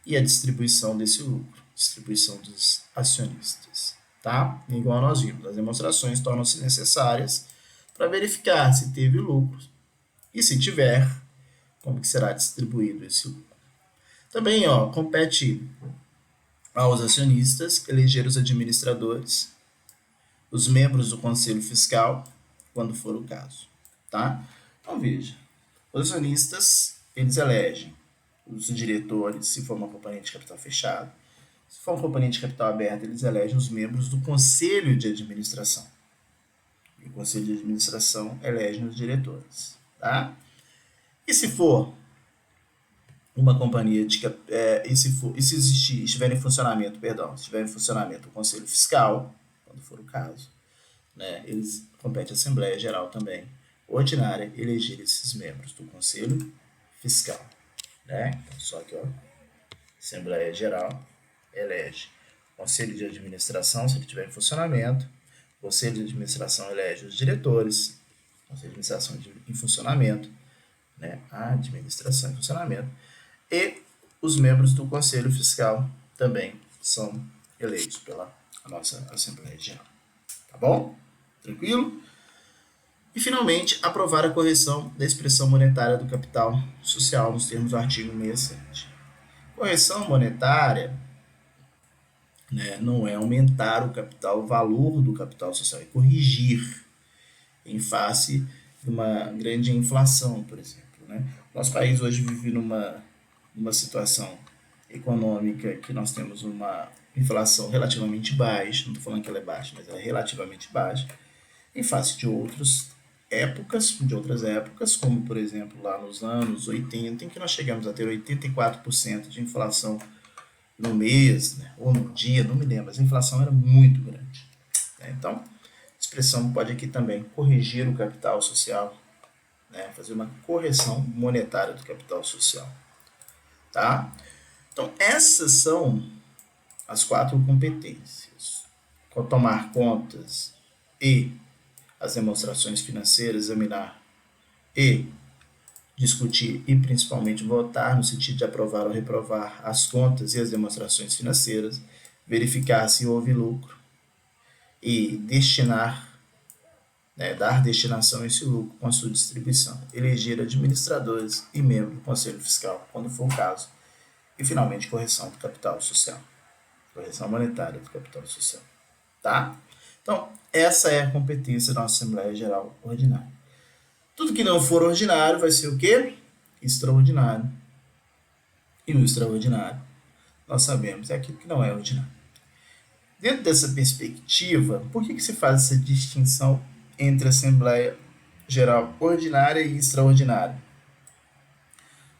A: e a distribuição desse lucro, distribuição dos acionistas, tá? Igual nós vimos, as demonstrações tornam-se necessárias para verificar se teve lucro e se tiver, como que será distribuído esse lucro. Também, compete aos acionistas eleger os administradores, os membros do conselho fiscal, quando for o caso, tá? Então veja, os acionistas, eles elegem os diretores, se for uma companhia de capital fechado. Se for uma companhia de capital aberto, eles elegem os membros do conselho de administração. E o conselho de administração elege os diretores, tá? E se for uma companhia de se estiver em funcionamento, o conselho fiscal, quando for o caso, né, eles compete à Assembleia Geral também ordinária eleger esses membros do conselho fiscal, né? Então, só que Assembleia Geral elege conselho de administração, se ele estiver em funcionamento, conselho de administração elege os diretores, conselho de administração em funcionamento, né, a administração em funcionamento, e os membros do Conselho Fiscal também são eleitos pela nossa Assembleia Geral. Tá bom? Tranquilo? E, finalmente, aprovar a correção da expressão monetária do capital social nos termos do artigo 67. Correção monetária, né, não é aumentar o valor do capital social, é corrigir em face de uma grande inflação, por exemplo. Né? Nosso país hoje vive numa situação econômica que nós temos uma inflação relativamente baixa, não estou falando que ela é baixa, mas ela é relativamente baixa, em face de outras épocas, como por exemplo lá nos anos 80, em que nós chegamos a ter 84% de inflação no mês, né, ou no dia, não me lembro, mas a inflação era muito grande. Né? Então, a expressão pode aqui também corrigir o capital social, né, fazer uma correção monetária do capital social. Tá? Então, essas são as 4 competências. Tomar contas e as demonstrações financeiras, examinar e discutir e principalmente votar no sentido de aprovar ou reprovar as contas e as demonstrações financeiras, verificar se houve lucro e destinar, né, dar destinação a esse lucro com a sua distribuição, eleger administradores e membros do Conselho Fiscal, quando for o caso, e finalmente correção do capital social, correção monetária do capital social, tá? Então, essa é a competência da nossa Assembleia Geral Ordinária. Tudo que não for ordinário vai ser o quê? Extraordinário. E o extraordinário, nós sabemos, é aquilo que não é ordinário. Dentro dessa perspectiva, por que se faz essa distinção entre Assembleia Geral Ordinária e Extraordinária?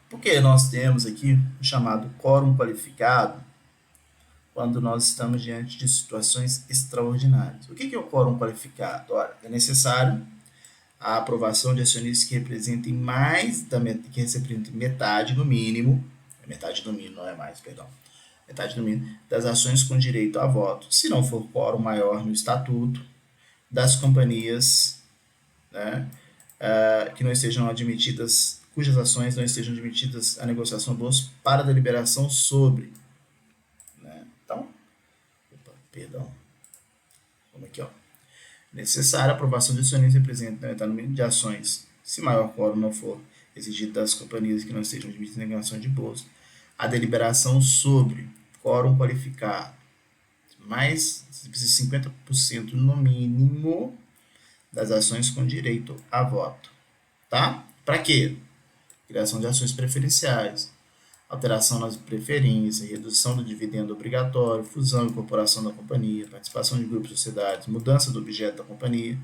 A: Porque nós temos aqui o chamado quórum qualificado quando nós estamos diante de situações extraordinárias. O que é o quórum qualificado? Ora, é necessário a aprovação de acionistas que representem metade no mínimo, não é mais, perdão, metade no mínimo, das ações com direito a voto, se não for quórum maior no estatuto, das companhias, né, que não estejam admitidas, cujas ações não estejam admitidas à negociação bolsa para deliberação sobre. Né? Então, vamos aqui, necessária a aprovação de acionistas representantes no mínimo de ações, se maior quórum não for exigido das companhias que não estejam admitidas à negociação de bolsa, a deliberação sobre quórum qualificado, mais 50% no mínimo das ações com direito a voto. Tá? Para quê? Criação de ações preferenciais, alteração nas preferências, redução do dividendo obrigatório, fusão e incorporação da companhia, participação de grupos de sociedades, mudança do objeto da companhia,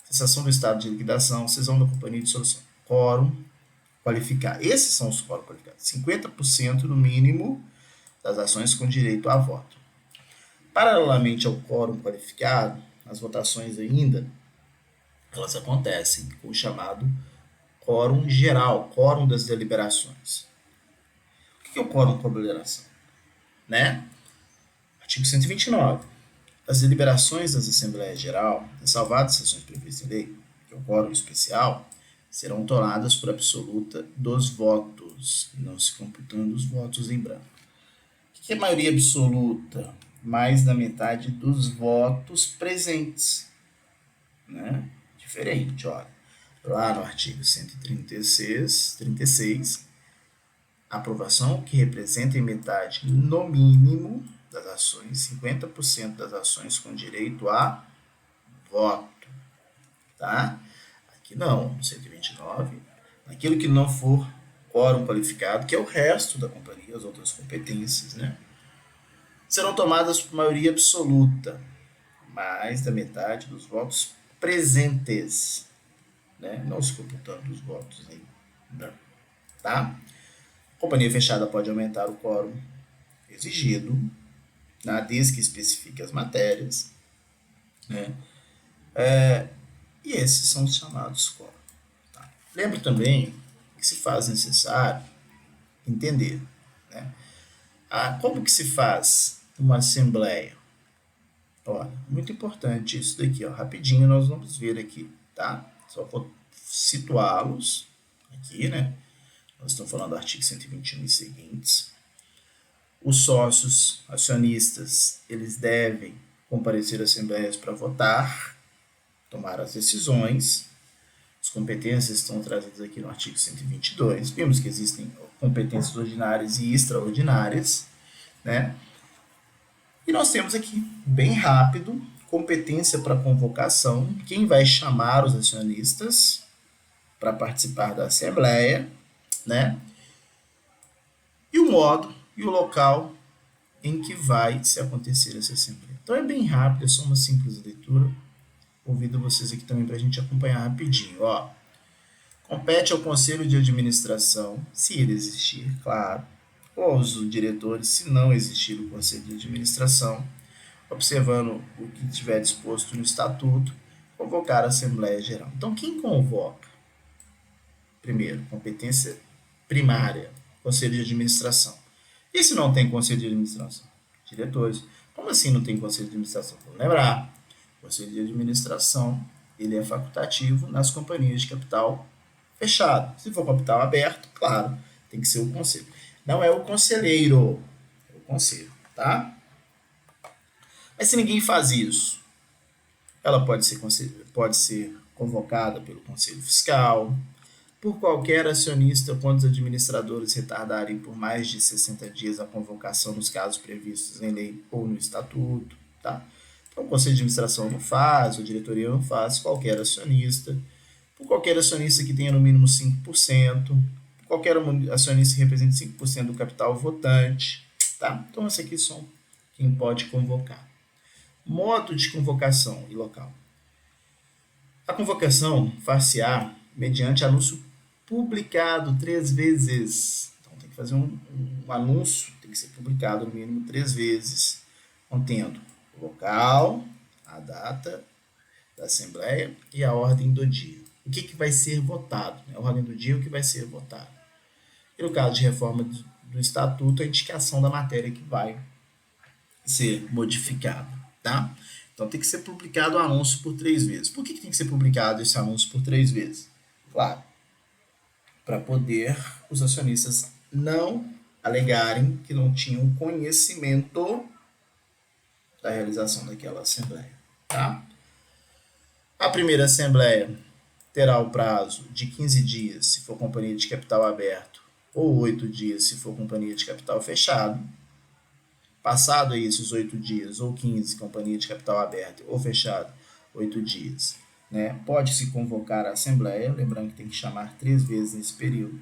A: cessação do estado de liquidação, cisão da companhia de dissolução. Quórum qualificado. Esses são os quórum qualificados. 50% no mínimo das ações com direito a voto. Paralelamente ao quórum qualificado, as votações ainda, elas acontecem com o chamado quórum geral, quórum das deliberações. O que é o quórum com deliberação? Né? Artigo 129. As deliberações das Assembleias Geral, ressalvadas sessões previstas em lei, que é o quórum especial, serão tomadas por absoluta dos votos, não se computando os votos em branco. que é maioria absoluta? Mais da metade dos votos presentes, né? Diferente, olha. Lá no artigo 136, aprovação que representa em metade, no mínimo, das ações, 50% das ações com direito a voto, tá? Aqui não, 129, aquilo que não for quórum qualificado, que é o resto da companhia, as outras competências, né? Serão tomadas por maioria absoluta, mais da metade dos votos presentes, né? Não se computando os votos aí, né? Tá? A companhia fechada pode aumentar o quórum exigido, né? Desde que especifique as matérias, né? E esses são os chamados quórum. Tá? Lembro também que se faz necessário entender, né? Como que se faz uma assembleia? Olha, muito importante isso daqui, ó. Rapidinho nós vamos ver aqui, tá? Só vou situá-los aqui, né? Nós estamos falando do artigo 121 e seguintes. Os sócios acionistas, eles devem comparecer às assembleias para votar, tomar as decisões. As competências estão trazidas aqui no artigo 122. Vimos que existem competências ordinárias e extraordinárias, né? E nós temos aqui, bem rápido, competência para convocação, quem vai chamar os acionistas para participar da assembleia, né? E o modo e o local em que vai se acontecer essa assembleia. Então é bem rápido, é só uma simples leitura. Convido vocês aqui também para a gente acompanhar rapidinho. Ó, compete ao conselho de administração, se ele existir, claro, ou aos diretores, se não existir o conselho de administração, observando o que estiver disposto no estatuto, convocar a Assembleia Geral. Então, quem convoca? Primeiro, competência primária, conselho de administração. E se não tem conselho de administração? Diretores. Como assim não tem conselho de administração? Vou lembrar, o conselho de administração ele é facultativo nas companhias de capital fechado. Se for capital aberto, claro, tem que ser o conselho. Não é o conselheiro, é o conselho, tá? Mas se ninguém faz isso, ela pode ser convocada pelo Conselho Fiscal, por qualquer acionista quando os administradores retardarem por mais de 60 dias a convocação nos casos previstos em lei ou no estatuto. Tá? Então, o Conselho de Administração não faz, a diretoria não faz, qualquer acionista, por qualquer acionista que tenha no mínimo 5%, por qualquer acionista que represente 5% do capital votante. Tá? Então, esses aqui são quem pode convocar. Modo de convocação e local. A convocação far-se-á mediante anúncio publicado 3 vezes. Então tem que fazer um anúncio, tem que ser publicado no mínimo 3 vezes, contendo o local, a data da assembleia e a ordem do dia. O que vai ser votado? Né? A ordem do dia é o que vai ser votado. E no caso de reforma do estatuto, a indicação da matéria que vai ser modificada. Tá? Então tem que ser publicado o anúncio por 3 vezes. Por que tem que ser publicado esse anúncio por 3 vezes? Claro, para poder os acionistas não alegarem que não tinham conhecimento da realização daquela assembleia. Tá? A primeira assembleia terá o prazo de 15 dias se for companhia de capital aberto ou 8 dias se for companhia de capital fechado. Passado esses 8 dias ou 15, companhia de capital aberto ou fechado, 8 dias, né? Pode-se convocar a assembleia, lembrando que tem que chamar 3 vezes nesse período.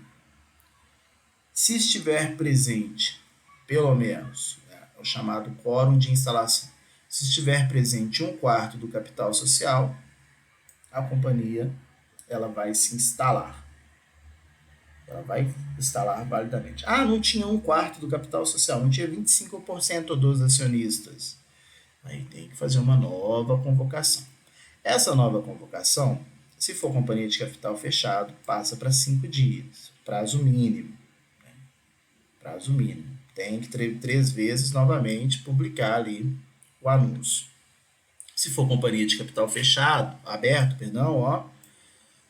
A: Se estiver presente, pelo menos, né, o chamado quórum de instalação, se estiver presente 1/4 do capital social, a companhia ela vai se instalar. Ela vai instalar validamente. Não tinha 1/4 do capital social, não tinha 25% dos acionistas. Aí tem que fazer uma nova convocação. Essa nova convocação, se for companhia de capital fechado, passa para 5 dias, prazo mínimo. Né? Prazo mínimo. Tem que 3 vezes novamente publicar ali o anúncio. Se for companhia de capital fechado, aberto,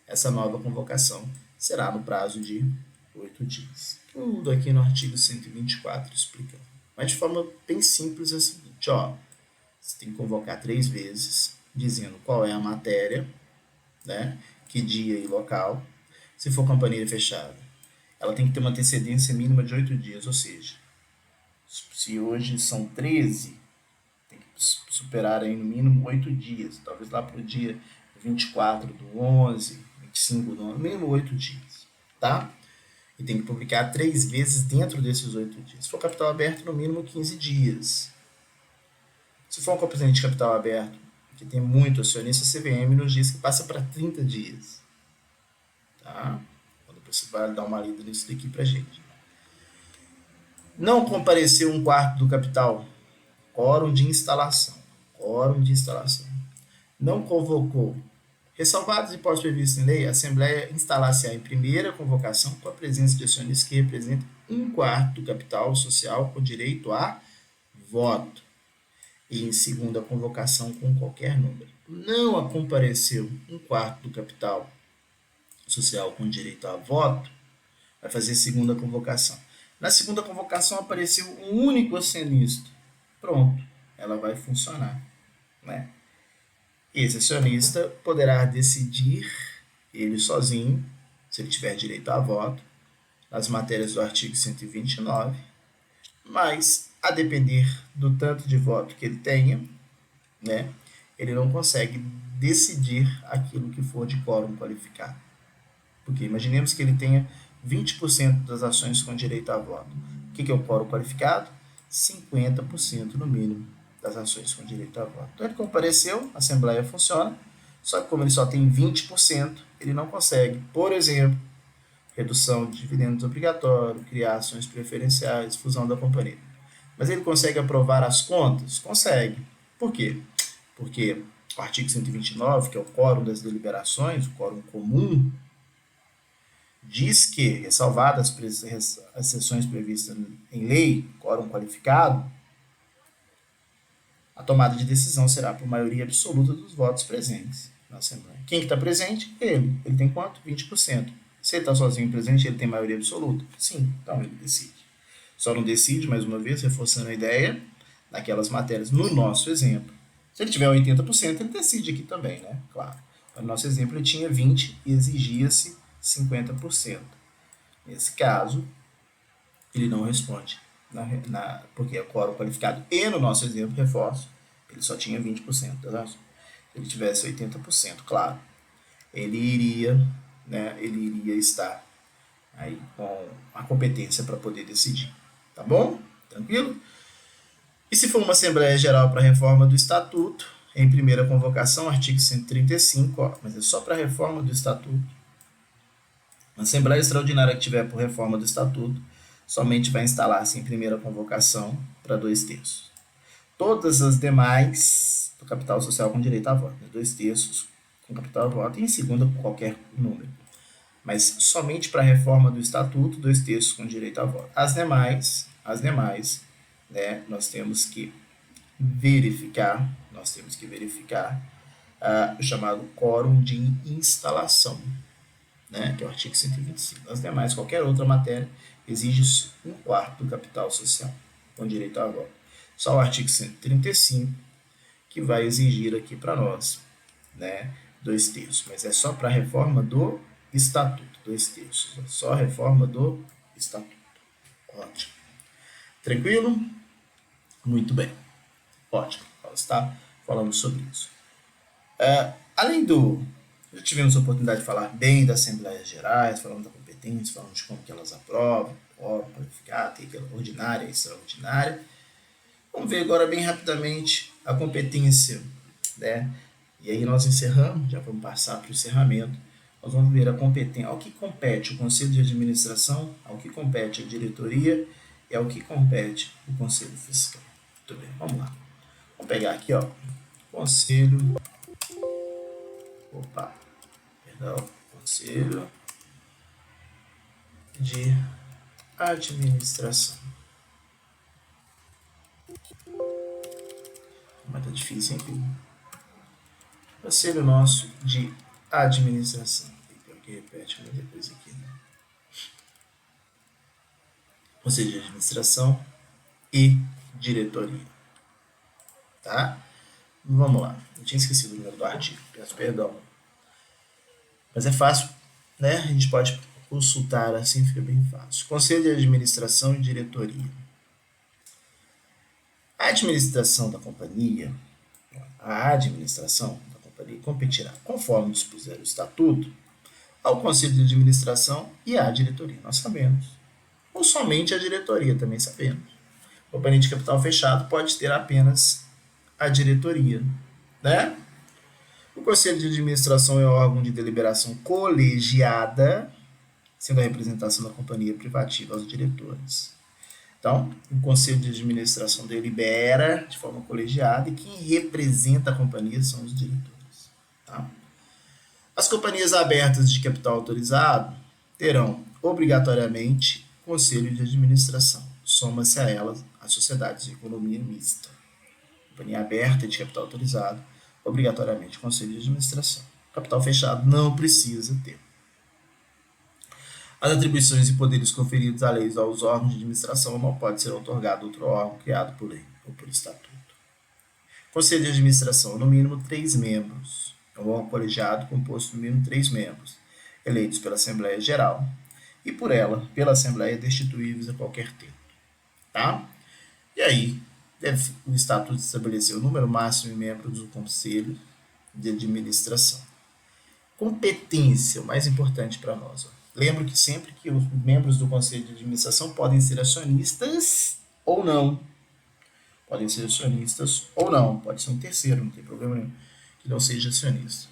A: essa nova convocação será no prazo de 8 dias. Tudo aqui no artigo 124 explicando. Mas de forma bem simples é o seguinte, ó, você tem que convocar 3 vezes, dizendo qual é a matéria, né, que dia e local. Se for companhia fechada, ela tem que ter uma antecedência mínima de 8 dias, ou seja, se hoje são 13, tem que superar aí no mínimo 8 dias, talvez lá para o dia 24 do 11, 25 do 11, no mínimo 8 dias, tá? E tem que publicar 3 vezes dentro desses 8 dias. Se for capital aberto, no mínimo 15 dias. Se for um componente de capital aberto, que tem muito acionista, a CVM nos diz que passa para 30 dias. Tá? Então, depois você vai dar uma lida nisso daqui para gente. Não compareceu um quarto do capital. Quórum de instalação. Quórum de instalação. Não convocou. Ressalvados e hipóteses previstas em lei, a Assembleia instalar-se-á em primeira convocação com a presença de acionistas que representam um quarto do capital social com direito a voto. E em segunda convocação com qualquer número. Não a compareceu um quarto do capital social com direito a voto, vai fazer segunda convocação. Na segunda convocação apareceu um único acionista. Pronto, ela vai funcionar. Né? Esse acionista poderá decidir, ele sozinho, se ele tiver direito a voto, nas matérias do artigo 129, mas, a depender do tanto de voto que ele tenha, né, ele não consegue decidir aquilo que for de quórum qualificado. Porque imaginemos que ele tenha 20% das ações com direito a voto. O que é o quórum qualificado? 50% no mínimo das ações com direito a voto. Então ele compareceu, a Assembleia funciona, só que como ele só tem 20%, ele não consegue, por exemplo, redução de dividendos obrigatórios, criar ações preferenciais, fusão da companhia. Mas ele consegue aprovar as contas? Consegue. Por quê? Porque o artigo 129, que é o quórum das deliberações, o quórum comum, diz que, ressalvadas as sessões previstas em lei, quórum qualificado, a tomada de decisão será por maioria absoluta dos votos presentes na Assembleia. Quem está presente? Ele. Ele tem quanto? 20%. Se ele está sozinho presente, ele tem maioria absoluta? Sim, então ele decide. Só não decide, mais uma vez, reforçando a ideia, naquelas matérias, no nosso exemplo. Se ele tiver 80%, ele decide aqui também, né? Claro. No nosso exemplo, ele tinha 20% e exigia-se 50%. Nesse caso, ele não responde, porque é quórum qualificado. E no nosso exemplo, reforço, ele só tinha 20%. Tá? Se ele tivesse 80%, claro, ele iria, né, ele iria estar aí com a competência para poder decidir. Tá bom? Tranquilo? E se for uma Assembleia Geral para reforma do Estatuto, em primeira convocação, artigo 135, ó, mas é só para reforma do Estatuto. A Assembleia Extraordinária que tiver por reforma do Estatuto somente vai instalar-se em primeira convocação para 2/3. Todas as demais do capital social com direito a voto, 2/3 com capital a voto e em segunda com qualquer número. Mas somente para a reforma do Estatuto, 2/3 com direito a voto. As demais, né, nós temos que verificar o chamado quórum de instalação, né, que é o artigo 125. As demais, qualquer outra matéria, exige um quarto do capital social com direito a voto. Só o artigo 135 que vai exigir aqui para nós, né, 2/3, mas é só para a reforma do Estatuto, 2/3, só a reforma do Estatuto. Ótimo. Tranquilo? Muito bem. Ótimo. Nós está falando sobre isso. Além do... Já tivemos a oportunidade de falar bem das Assembleias Gerais, falando da competência, falando de como que elas aprovam, qualificar, tem aquela ordinária e extraordinária. Vamos ver agora bem rapidamente a competência, né? E aí nós encerramos, já vamos passar para o encerramento. Nós vamos ver a competência, ao que compete o Conselho de Administração, ao que compete a diretoria e ao que compete o Conselho Fiscal. Muito bem, vamos lá. Vamos pegar aqui, ó, Conselho de Administração. Mas tá difícil, hein, filho? Conselho nosso de Administração. Que repete muita coisa aqui, né? Conselho de Administração e diretoria. Tá? Vamos lá. Eu tinha esquecido o número do artigo, peço perdão. Mas é fácil, né? A gente pode consultar assim, fica bem fácil. Conselho de Administração e Diretoria. A administração da companhia competirá, conforme dispuser o estatuto, ao Conselho de Administração e à diretoria, nós sabemos. Ou somente a diretoria, também sabemos. Companhia de capital fechado pode ter apenas a diretoria, né? O Conselho de Administração é órgão de deliberação colegiada, sendo a representação da companhia privativa aos diretores. Então, o Conselho de Administração delibera de forma colegiada e quem representa a companhia são os diretores. Tá? As companhias abertas de capital autorizado terão obrigatoriamente Conselho de Administração. Soma-se a elas as sociedades de economia mista. Companhia aberta de capital autorizado, obrigatoriamente Conselho de Administração. Capital fechado não precisa ter. As atribuições e poderes conferidos à lei aos órgãos de administração não pode ser otorgado a outro órgão criado por lei ou por estatuto. Conselho de Administração, no mínimo 3 membros. É um órgão colegiado composto no mínimo 3 membros, eleitos pela Assembleia Geral e por ela, pela Assembleia, destituíveis a qualquer tempo. Tá? E aí, deve o estatuto estabelecer o número máximo de membros do Conselho de Administração. Competência, o mais importante para nós. Lembro que sempre que os membros do Conselho de Administração podem ser acionistas ou não. Podem ser acionistas ou não. Pode ser um terceiro, não tem problema nenhum que não seja acionista.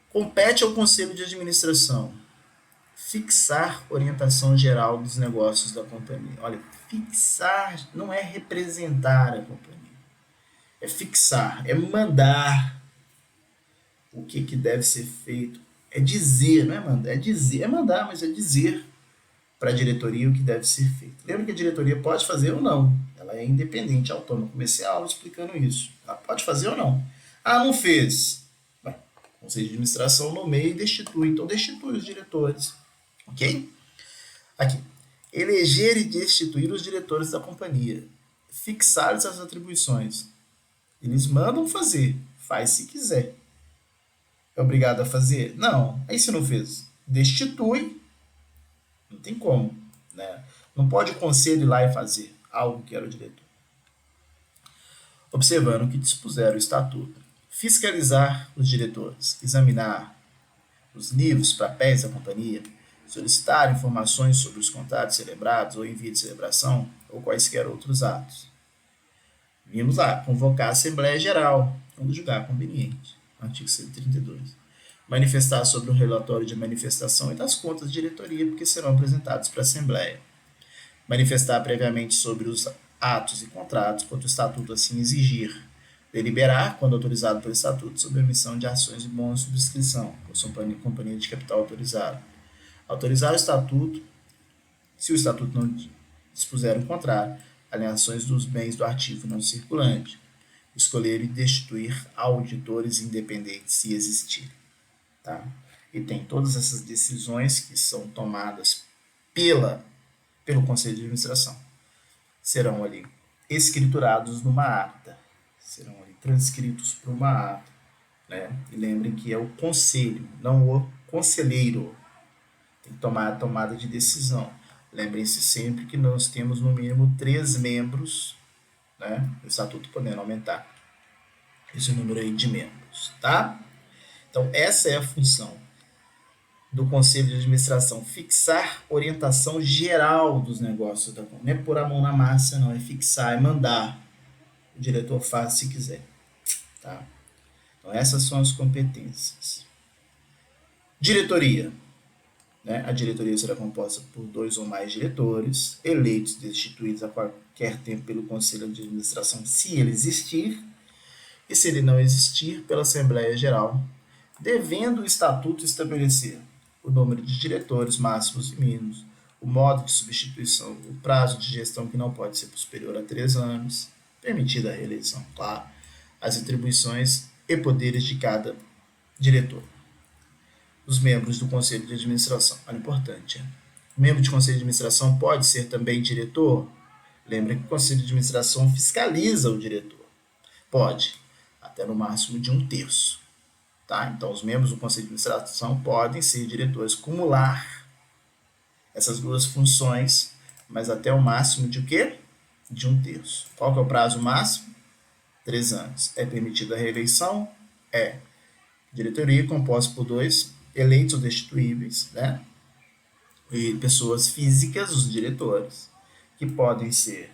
A: Compete ao Conselho de Administração fixar orientação geral dos negócios da companhia. Olha, fixar não é representar a companhia. É fixar, é mandar o que deve ser feito. É dizer, não é mandar, é dizer, é mandar, mas é dizer para a diretoria o que deve ser feito. Lembra que a diretoria pode fazer ou não. Ela é independente, autônoma. Comecei a aula explicando isso. Ela pode fazer ou não. Ah, não fez. Bem, o Conselho de Administração nomeia e destitui. Então, destitui os diretores. Ok? Aqui. Eleger e destituir os diretores da companhia. Fixar-lhes as atribuições. Eles mandam fazer. Faz se quiser. É obrigado a fazer? Não. Aí se não fez, destitui. Não tem como. Né? Não pode o conselho ir lá e fazer algo que era o diretor. Observando o que dispuser o estatuto. Fiscalizar os diretores. Examinar os livros, papéis da companhia. Solicitar informações sobre os contratos celebrados ou envio de celebração ou quaisquer outros atos. Vimos lá, convocar a Assembleia Geral, quando julgar conveniente. Artigo 132. Manifestar sobre o relatório de manifestação e das contas de diretoria, porque serão apresentados para a Assembleia. Manifestar previamente sobre os atos e contratos, quanto o Estatuto assim exigir. Deliberar, quando autorizado pelo Estatuto, sobre a emissão de ações de bônus de subscrição, por companhia de capital autorizado. Autorizar o Estatuto, se o Estatuto não dispuser o contrário, alienações dos bens do ativo não circulante. Escolher e destituir auditores independentes, se existirem. Tá? E tem todas essas decisões que são tomadas pelo Conselho de Administração. Serão ali escriturados numa ata, serão ali transcritos por uma ata. Né? E lembrem que é o conselho, não o conselheiro. Tem que tomar a tomada de decisão. Lembrem-se sempre que nós temos no mínimo 3 membros, né? O estatuto podendo aumentar esse número aí de membros, tá? Então, essa é a função do Conselho de Administração, fixar orientação geral dos negócios da companhia. Não é pôr a mão na massa, não, é fixar, é mandar. O diretor faz se quiser, tá? Então, essas são as competências. Diretoria. Né? A diretoria será composta por 2 ou mais diretores, eleitos e destituídos a qualquer tempo pelo Conselho de Administração, se ele existir, e se ele não existir, pela Assembleia Geral, devendo o Estatuto estabelecer o número de diretores máximos e mínimos, o modo de substituição, o prazo de gestão que não pode ser superior a 3 anos, permitida a reeleição, claro, as atribuições e poderes de cada diretor. Os membros do Conselho de Administração. Olha, importante. O membro de Conselho de Administração pode ser também diretor? Lembra que o Conselho de Administração fiscaliza o diretor. Pode, até no máximo de 1/3. Tá? Então, os membros do Conselho de Administração podem ser diretores, cumular essas duas funções, mas até o máximo de o quê? De 1/3. Qual que é o prazo máximo? 3 anos. É permitida a reeleição? É. Diretoria composta por 2 eleitos ou destituíveis, né? E pessoas físicas, os diretores, que podem ser,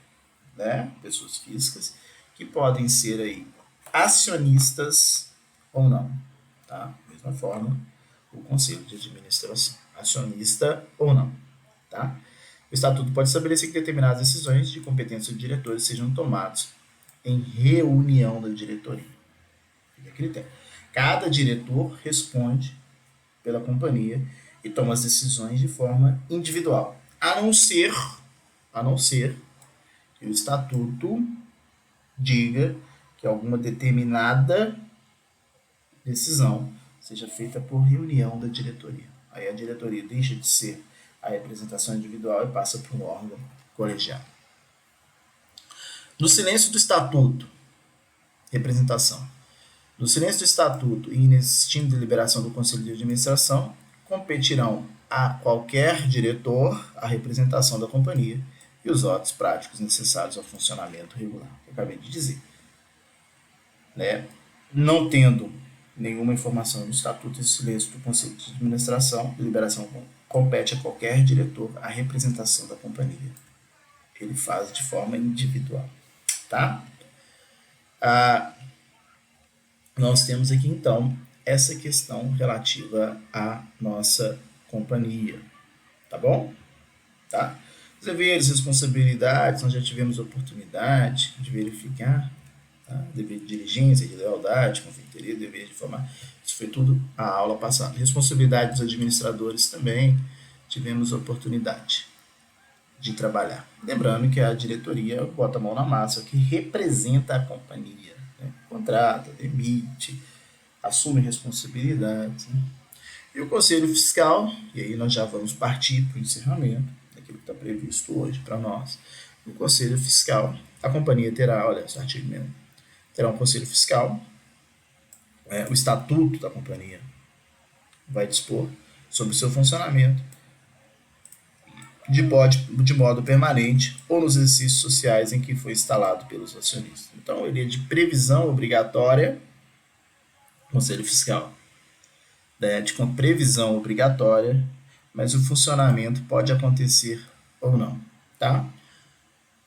A: né? Pessoas físicas, que podem ser aí acionistas ou não, tá? Da mesma forma, o conselho de administração, acionista ou não, tá? O estatuto pode estabelecer que determinadas decisões de competência dos diretores sejam tomadas em reunião da diretoria. Fica a critério. Cada diretor responde pela companhia e toma as decisões de forma individual, a não ser que o estatuto diga que alguma determinada decisão seja feita por reunião da diretoria. Aí a diretoria deixa de ser a representação individual e passa para um órgão colegiado. No silêncio do estatuto, representação. No silêncio do estatuto e inexistindo deliberação do Conselho de Administração, competirão a qualquer diretor a representação da companhia e os atos práticos necessários ao funcionamento regular. Eu acabei de dizer. Né? Não tendo nenhuma informação no estatuto e silêncio do Conselho de Administração, deliberação compete a qualquer diretor a representação da companhia. Ele faz de forma individual. Tá? Nós temos aqui, então, essa questão relativa à nossa companhia. Tá bom? Tá? Os deveres, responsabilidades, nós já tivemos oportunidade de verificar. Tá? Dever de diligência, de lealdade, confeiteria, dever de informar. Isso foi tudo a aula passada. Responsabilidade dos administradores também tivemos oportunidade de trabalhar. Lembrando que a diretoria bota a mão na massa, que representa a companhia. Né? Contrata, demite, assume responsabilidades. Né? E o Conselho Fiscal, e aí nós já vamos partir para o encerramento, daquilo que está previsto hoje para nós. O Conselho Fiscal, a companhia terá, olha, esse artigo mesmo, terá um Conselho Fiscal, o Estatuto da companhia vai dispor sobre o seu funcionamento de modo permanente ou nos exercícios sociais em que foi instalado pelos acionistas. Então, ele é de previsão obrigatória, Conselho Fiscal, né, de com previsão obrigatória, mas o funcionamento pode acontecer ou não, tá?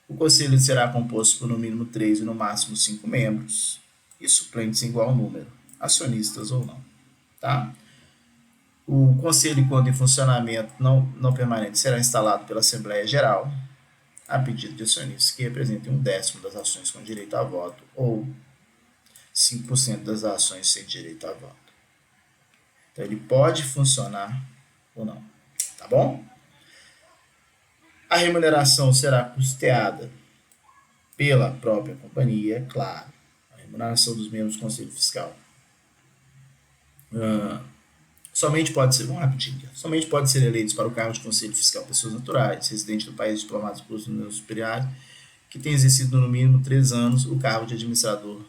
A: O conselho será composto por no mínimo 3 e no máximo 5 membros, e suplentes em igual número, acionistas ou não, tá? O conselho, quando em funcionamento não permanente, será instalado pela Assembleia Geral, a pedido de acionistas que representem 1/10 das ações com direito a voto ou 5% das ações sem direito a voto. Então, ele pode funcionar ou não, tá bom? A remuneração será custeada pela própria companhia, claro. A remuneração dos membros do Conselho Fiscal somente pode ser eleitos para o cargo de Conselho Fiscal pessoas naturais, residentes do país, diplomados por uniões superiores, que tenham exercido no mínimo 3 anos o cargo de administrador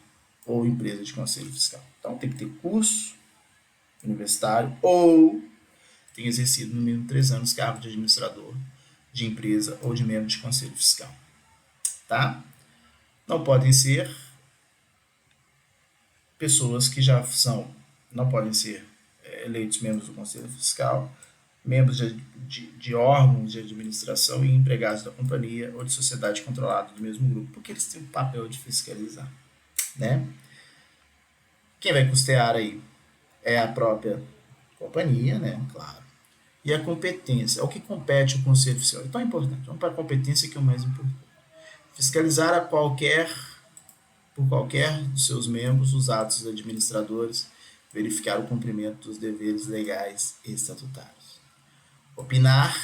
A: ou empresa de Conselho Fiscal. Então, tem que ter curso universitário ou tem exercido no mínimo 3 anos cargo de administrador de empresa ou de membro de Conselho Fiscal. Tá? Não podem ser pessoas que já não podem ser eleitos membros do Conselho Fiscal, membros de órgãos de administração e empregados da companhia ou de sociedade controlada do mesmo grupo, porque eles têm o papel de fiscalizar. Né? Quem vai custear aí é a própria companhia, né? Claro. E a competência, é o que compete o Conselho Fiscal. É tão importante. Vamos para a competência, que é o mais importante. Fiscalizar por qualquer dos seus membros os atos dos administradores, verificar o cumprimento dos deveres legais e estatutários. Opinar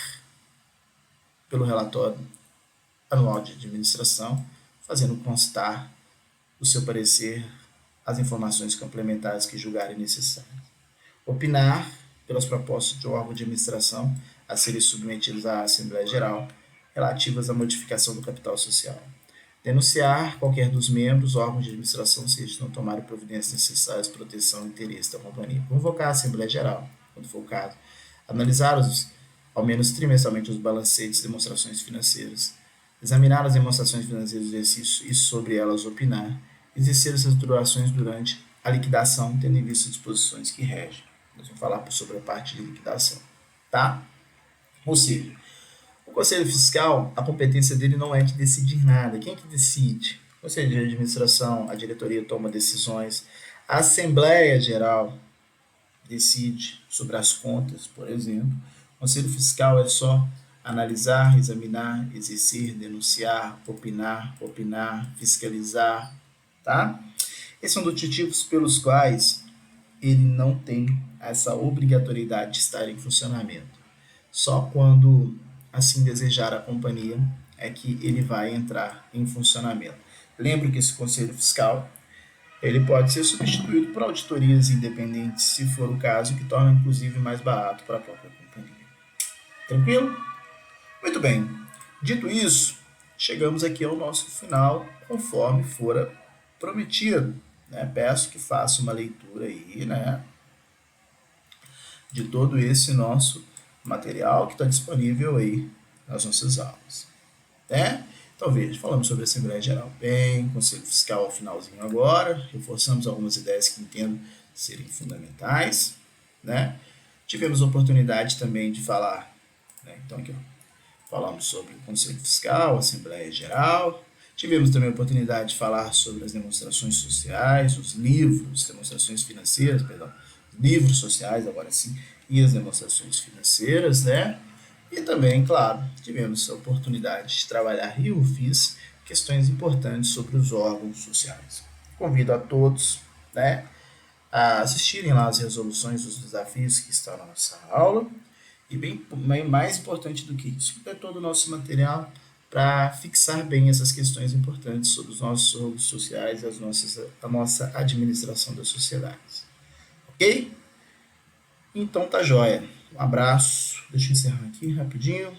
A: pelo relatório anual de administração, fazendo constar o seu parecer as informações complementares que julgarem necessárias. Opinar pelas propostas de órgão de administração a serem submetidas à Assembleia Geral, relativas à modificação do capital social. Denunciar qualquer dos membros, órgãos de administração, se eles não tomarem providências necessárias para proteção do interesse da companhia. Convocar a Assembleia Geral, quando for o caso. Analisar, ao menos trimestralmente, os balancetes e demonstrações financeiras. Examinar as demonstrações financeiras do exercício e sobre elas opinar. Exercer as estruturações durante a liquidação, tendo em vista as disposições que regem. Nós vamos falar sobre a parte de liquidação. Tá? Ou seja, o Conselho Fiscal, a competência dele não é de decidir nada. Quem é que decide? O Conselho de Administração, a diretoria toma decisões. A Assembleia Geral decide sobre as contas, por exemplo. O Conselho Fiscal é só analisar, examinar, exercer, denunciar, opinar, fiscalizar, tá? Esses são motivos pelos quais ele não tem essa obrigatoriedade de estar em funcionamento. Só quando assim desejar a companhia é que ele vai entrar em funcionamento. Lembro que esse Conselho Fiscal ele pode ser substituído por auditorias independentes, se for o caso, que torna inclusive mais barato para a própria companhia. Tranquilo? Muito bem. Dito isso, chegamos aqui ao nosso final, conforme fora prometido. Né? Peço que faça uma leitura aí, né, de todo esse nosso material que está disponível aí nas nossas aulas. Né? Então veja, falamos sobre a Assembleia Geral bem, Conselho Fiscal ao finalzinho agora, reforçamos algumas ideias que entendo serem fundamentais, né? Tivemos oportunidade também de falar, né? Então aqui, ó, falamos sobre o Conselho Fiscal, Assembleia Geral, tivemos também a oportunidade de falar sobre as demonstrações sociais, os livros, demonstrações financeiras, perdão, livros sociais, agora sim, e as demonstrações financeiras, né? E também, claro, tivemos a oportunidade de trabalhar, e eu fiz, questões importantes sobre os órgãos sociais. Convido a todos, né, a assistirem lá as resoluções dos desafios que estão na nossa aula, e bem mais importante do que isso, ter todo o nosso material para fixar bem essas questões importantes sobre os nossos órgãos sociais e a nossa administração das sociedades. Ok? Então tá joia. Um abraço. Deixa eu encerrar aqui rapidinho.